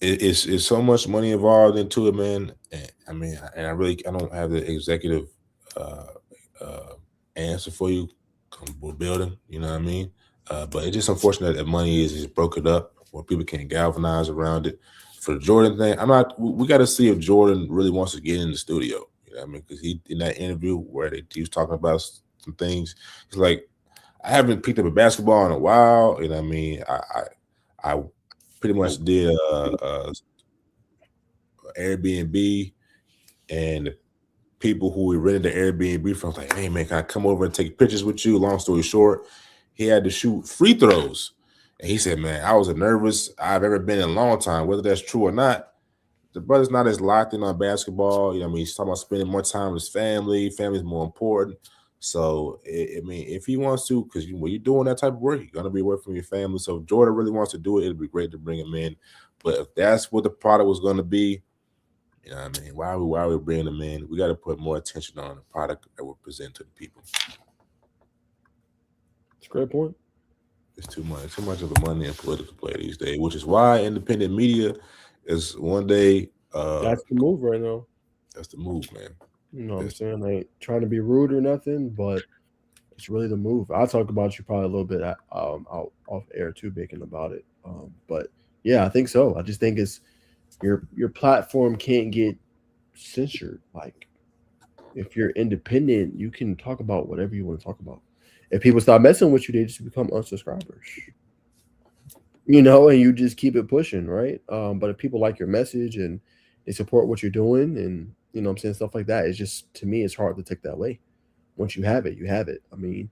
It's so much money involved into it, man. And, I mean, I don't have the executive answer for you. We're building, you know what I mean. But it's just unfortunate that money is broken up where people can't galvanize around it. for the Jordan thing, I'm not. We got to see if Jordan really wants to get in the studio. You know what I mean? Because he in that interview where he was talking about some things, he's like, I haven't picked up a basketball in a while. You know what I mean? I pretty much did Airbnb, and the people who we rented the Airbnb from was like, hey man, can I come over and take pictures with you? Long story short, he had to shoot free throws. And he said, man, I was as nervous I've ever been in a long time. Whether that's true or not, the brother's not as locked in on basketball. You know what I mean? He's talking about spending more time with his family. Family's more important. So, I mean, if he wants to, because when you're doing that type of work, you're going to be away from your family. So, if Jordan really wants to do it, it'd be great to bring him in. But if that's what the product was going to be, you know what I mean? Why are we bringing them in? We got to put more attention on the product that we present to the people. It's a great point. It's too much of the money and political play these days, which is why independent media is one day. That's the move right now. That's the move, man. You know what I'm saying? I ain't trying to be rude or nothing, but it's really the move. I'll talk about you probably a little bit out off air too, Bacon, about it. But yeah, I think so. I just think it's your platform can't get censored. Like if you're independent, you can talk about whatever you want to talk about. If people stop messing with you, they just become unsubscribers. You know, and you just keep it pushing, right? But if people like your message and they support what you're doing and you know what I'm saying, stuff like that, it's just to me it's hard to take that away. Once you have it, you have it. I mean,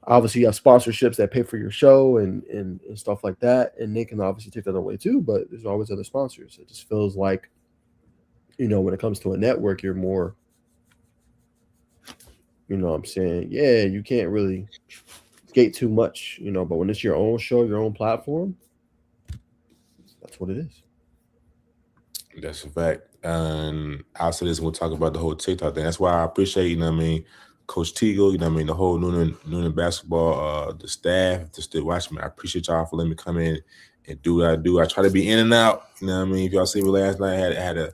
obviously you have sponsorships that pay for your show and stuff like that, and they can obviously take that away too, but there's always other sponsors. It just feels like, you know, when it comes to a network, you're more, you know what I'm saying? Yeah, you can't really skate too much, you know, but when it's your own show, your own platform, that's what it is. That's a fact. And after this, we'll talk about the whole TikTok thing. That's why I appreciate, you know what I mean, Coach Teagle, you know what I mean, the whole Noonan basketball, the staff, just to watch me. I appreciate y'all for letting me come in and do what I do. I try to be in and out. You know what I mean? If y'all see me last night, I had to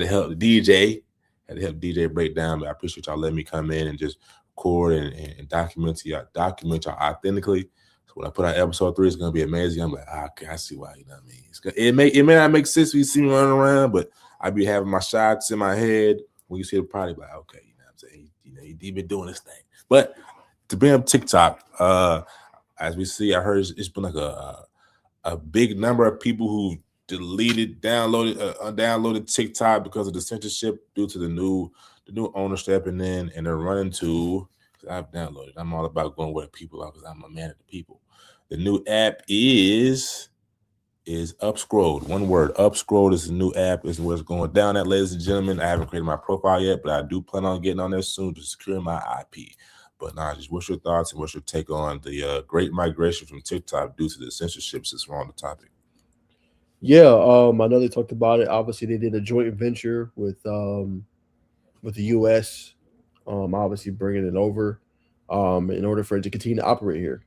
help the DJ. Had to help DJ break down, but I appreciate y'all letting me come in and just record and document y'all authentically. So when I put out episode 3, it's gonna be amazing. I'm like, okay, I see why. You know what I mean? It may not make sense when you see me running around, but I be having my shots in my head when you see the product. Like, okay, you know what I'm saying? You know, he been doing this thing. But to bring up TikTok, as we see, I heard it's been like a big number of people who undownloaded TikTok because of the censorship due to the new owner stepping in, and they're running to. I've downloaded. I'm all about going where the people are because I'm a man of the people. The new app is Upscrolled. One word, Upscrolled is the new app. Is what's going down at, ladies and gentlemen. I haven't created my profile yet, but I do plan on getting on there soon to secure my IP. But now, just what's your thoughts and what's your take on the great migration from TikTok due to the censorship since we're on the topic? Yeah, I know they talked about it. Obviously, they did a joint venture with the U.S. Obviously bringing it over in order for it to continue to operate here.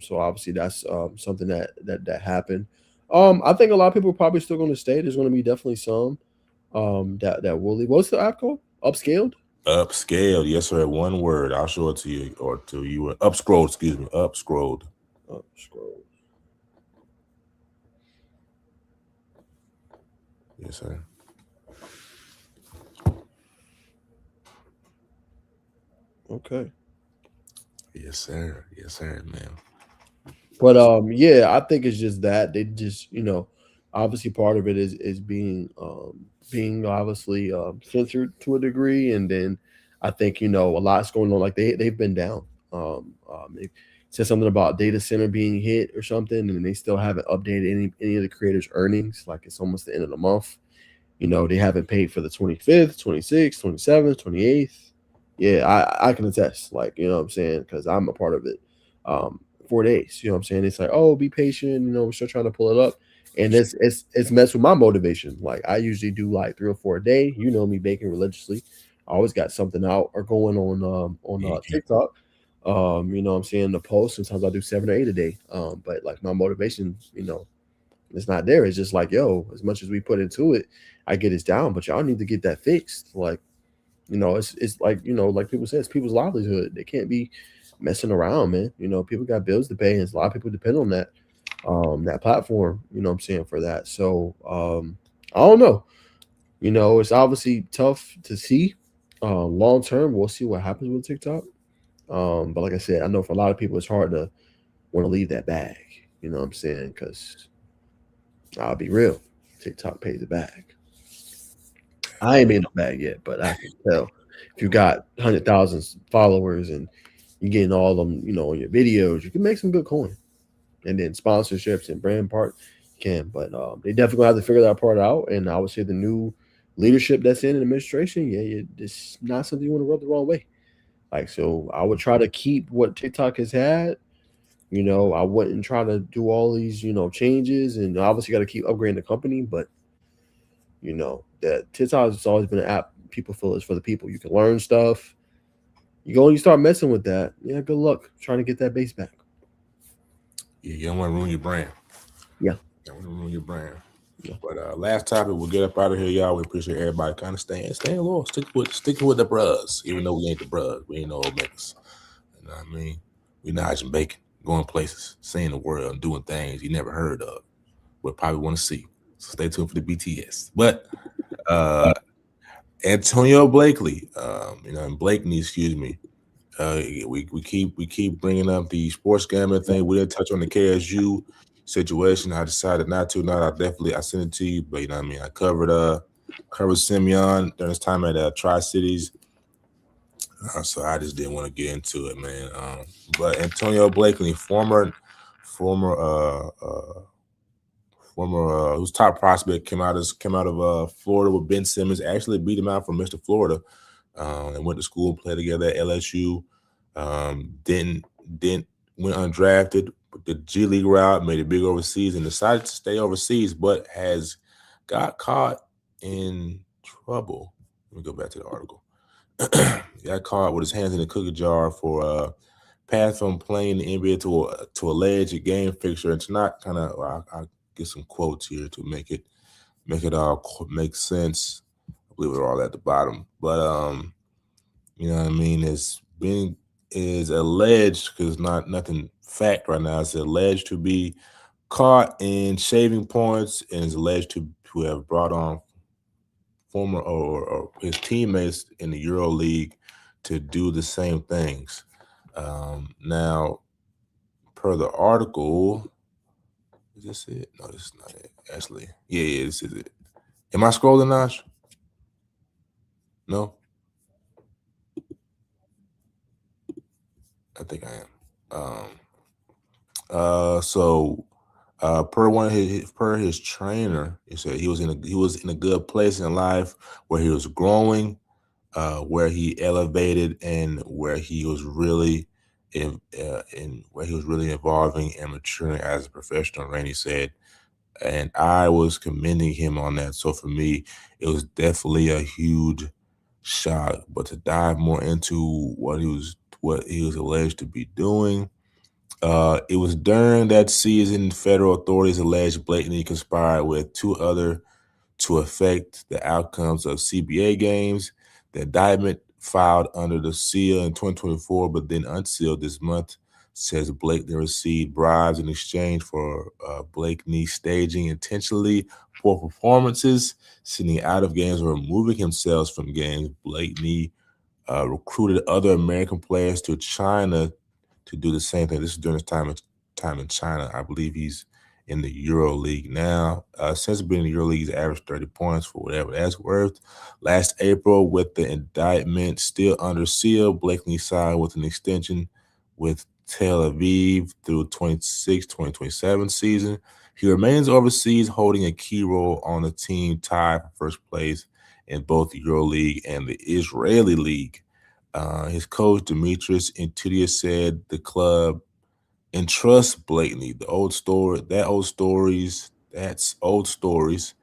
So obviously that's something that happened. I think a lot of people are probably still going to stay. There's going to be definitely some that will leave. What's the app called? Upscaled. Upscaled, yes sir. One word. I'll show it to you or to you. Upscrolled, excuse me. Upscrolled. Upscrolled. Yes sir. Okay. Yes sir, man. But yeah, I think it's just that they just, you know, obviously part of it is being obviously censored to a degree, and then I think, you know, a lot's going on. Like they've been down. They said something about data center being hit or something, and they still haven't updated any of the creators' earnings. Like it's almost the end of the month. You know, they haven't paid for the 25th, 26th, 27th, 28th. Yeah, I can attest. Like, you know what I'm saying? Because I'm a part of it. 4 days. You know what I'm saying? It's like, oh, be patient. You know, we're still trying to pull it up. And it's messed with my motivation. Like I usually do like 3 or 4 a day. You know me, baking religiously. I always got something out or going on TikTok. You know what I'm saying? The post, sometimes I do 7 or 8 a day. But like my motivation, you know, it's not there. It's just like, yo, as much as we put into it, I get it's down, but y'all need to get that fixed. Like, you know, it's like, you know, like people say, it's people's livelihood. They can't be messing around, man. You know, people got bills to pay, and a lot of people depend on that. that platform, you know what I'm saying, for that. So I don't know. It's obviously tough to see. Long term, we'll see what happens with TikTok. But like I said, I know for a lot of people, it's hard to want to leave that bag. You know what I'm saying? Because I'll be real, TikTok pays it back. I ain't made no bag yet, but I can tell if you got 100,000 followers and you're getting all of them, on your videos, you can make some good coin. And then sponsorships and brand part can, but they definitely gonna have to figure that part out. And I would say the new leadership that's in administration, it's not something you want to rub the wrong way. Like, so I would try to keep what TikTok has had. I wouldn't try to do all these, changes, and obviously got to keep upgrading the company. But that TikTok has always been an app people feel is for the people. You can learn stuff. You go and you start messing with that. Yeah, good luck trying to get that base back. Yeah, you don't want to ruin your brand. Yeah. You don't want to ruin your brand. Yeah. But last topic, we'll get up out of here, y'all. We appreciate everybody kind of staying loyal, sticking with the bros, even though we ain't the bros. We ain't no old niggas. You know what I mean? We Naj and Bacon, going places, seeing the world, and doing things you never heard of, but probably want to see. So stay tuned for the BTS. But Antonio Blakely, and Blakeney, excuse me. We keep bringing up the sports gambling thing. We didn't touch on the KSU situation. I decided not to. Not I sent it to you, but you know what I mean. I covered Simeon during his time at Tri Cities, so I just didn't want to get into it, man. But Antonio Blakely, former whose top prospect came out of Florida with Ben Simmons. Actually beat him out from Mr. Florida. And went to school, played together at LSU. Didn't went undrafted, the G League route, made it big overseas, and decided to stay overseas, but has got caught in trouble. Let me go back to the article. Got caught with his hands in the cookie jar for path from playing the NBA to allege a game fixture. And to not kind of, I'll get some quotes here to make it all make sense. I believe they're all at the bottom, but you know what I mean. Is alleged, because not nothing fact right now. It's alleged to be caught in shaving points and is alleged to have brought on former or his teammates in the Euro League to do the same things. Now, per the article, is this it? No, this is not it. Actually, yeah, this is it. Am I scrolling, Naj? No, I think I am. So per his trainer, he said he was in a good place in life where he was growing, where he elevated, and where he was really where he was really evolving and maturing as a professional. Randy said, and I was commending him on that. So for me, it was definitely a huge shock. But to dive more into what he was alleged to be doing, it was during that season federal authorities alleged blatantly conspired with two other to affect the outcomes of CBA games. The indictment filed under the seal in 2024, but then unsealed this month, says Blakeney received bribes in exchange for Blakeney staging intentionally poor performances, sitting out of games, or removing himself from games. Blakeney recruited other American players to China to do the same thing. This is during his time in China. I believe he's in the Euro League now. Since being in the Euro League, he's averaged 30 points for whatever that's worth. Last April, with the indictment still under seal, Blakeney signed with an extension with Tel Aviv through 2027 season. He remains overseas, holding a key role on the team tied for first place in both the Euro League and the Israeli League. His coach, Demetrius Intudia, said the club entrusts Blakeney. That's old stories.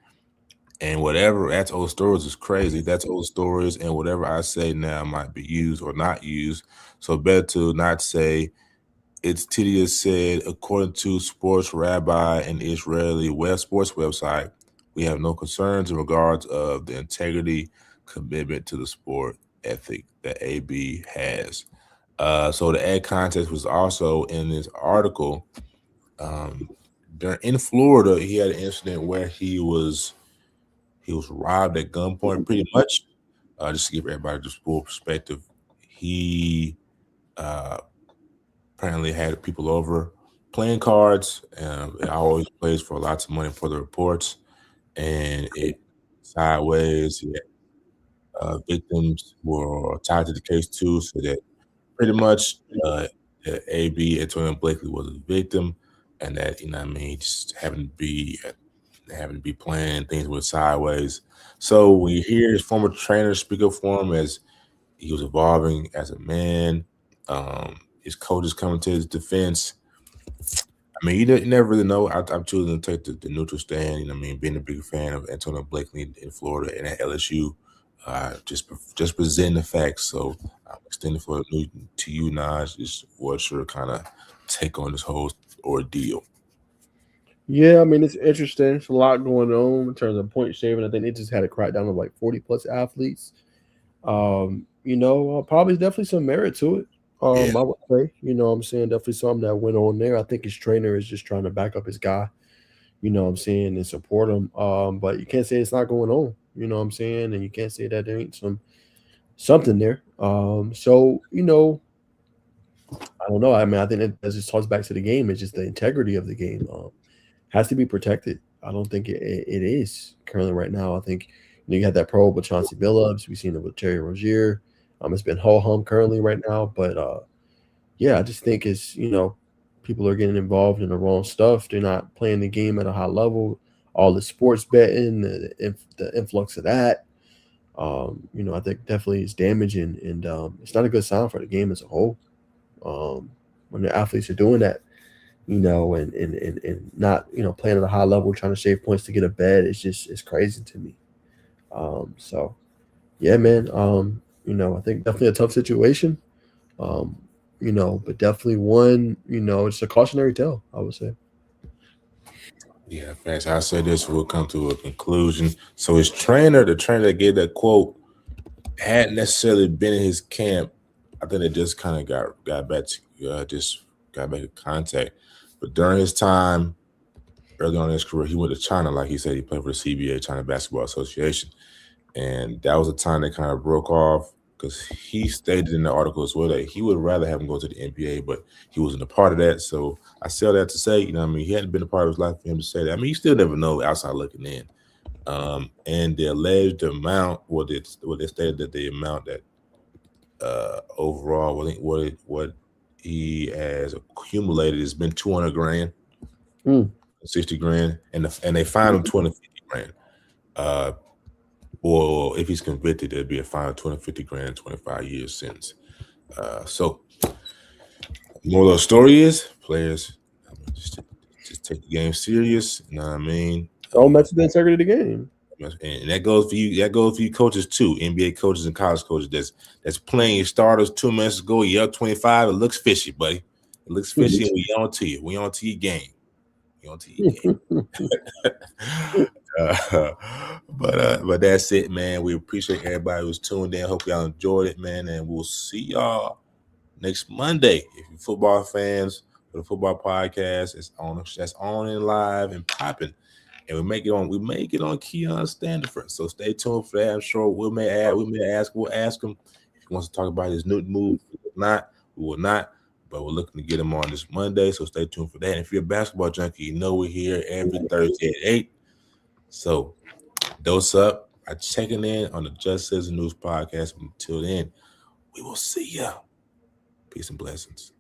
And whatever, that's old stories is crazy. That's old stories. And whatever I say now might be used or not used. So better to not say. It's Tidia said, according to sports rabbi and Israeli sports website, we have no concerns in regards of the integrity, commitment to the sport ethic that AB has. So the add context was also in this article. Um, in Florida, he had an incident where he was robbed at gunpoint, pretty much. Just to give everybody just full perspective, he uh, apparently had people over playing cards. It always plays for lots of money for the reports, and it sideways. He had victims were tied to the case too, so that pretty much that AB Antonio Blakely was a victim, and that you know what I mean, just having to be playing things with sideways. So when you hear his former trainer speak up for him as he was evolving as a man, his coaches coming to his defense. I mean, you never really know. I'm choosing to take the neutral stand. You know, what I mean, being a big fan of Antonio Blakely in Florida and at LSU, just presenting the facts. So I'm extending for to you, Naj. Just what's your kind of take on this whole ordeal? Yeah, I mean it's interesting. It's a lot going on in terms of point shaving. I think they just had a crackdown of like 40 plus athletes. Probably definitely some merit to it. Yeah, I would say, what I'm saying, definitely something that went on there. I think his trainer is just trying to back up his guy, what I'm saying, and support him. But you can't say it's not going on, what I'm saying, and you can't say that there ain't something there. I don't know. I mean, I think that just talks back to the game. It's just the integrity of the game has to be protected. I don't think it is currently right now. I think you had that probe with Chauncey Billups. We've seen it with Terry Rozier. It's been ho hum currently right now, but yeah, I just think it's people are getting involved in the wrong stuff. They're not playing the game at a high level. All the sports betting, the influx of that, I think definitely is damaging, and it's not a good sign for the game as a whole. When the athletes are doing that, and not playing at a high level, trying to save points to get a bet, it's crazy to me. So yeah, man. I think definitely a tough situation. Um, but definitely one, it's a cautionary tale, I would say. yeah. Facts. I said this will come to a conclusion. So his trainer, the trainer that gave that quote, hadn't necessarily been in his camp. I think they just kind of got back to just got back in contact. But during his time early on in his career, he went to China. Like he said, he played for the CBA, China Basketball Association, and that was a time they kind of broke off because he stated in the article as well that he would rather have him go to the NBA, but he wasn't a part of that. So I say that to say, you know, what I mean, he hadn't been a part of his life for him to say that. I mean, you still never know outside looking in. And the alleged amount, what they stated that the amount that overall, what he has accumulated has been 200 grand, Mm. 60 grand, and they fined him 250 grand. Uh, or if he's convicted, there'd be a fine of 250 grand, 25 years sentence. So, moral of the story is, players, I mean, just take the game serious. You know what I mean? Don't mess with the integrity of the game. And that goes for you. That goes for you coaches too. NBA coaches and college coaches that's playing your starters 2 minutes ago. You're up 25. It looks fishy, buddy. It looks fishy, and we on to you. We on to your game. We on to your game. But that's it, man. We appreciate everybody who's tuned in. Hope y'all enjoyed it, man. And we'll see y'all next Monday. If you're football fans for the football podcast, that's on and live and popping. And we make it on Keon Standiford. So stay tuned for that. I'm sure we'll ask him if he wants to talk about his new move. If not, we will not. But we're looking to get him on this Monday. So stay tuned for that. And if you're a basketball junkie, you know we're here every Thursday at 8. So dose up. I'm checking in on the Just Sizzling News Podcast. Until then, we will see ya. Peace and blessings.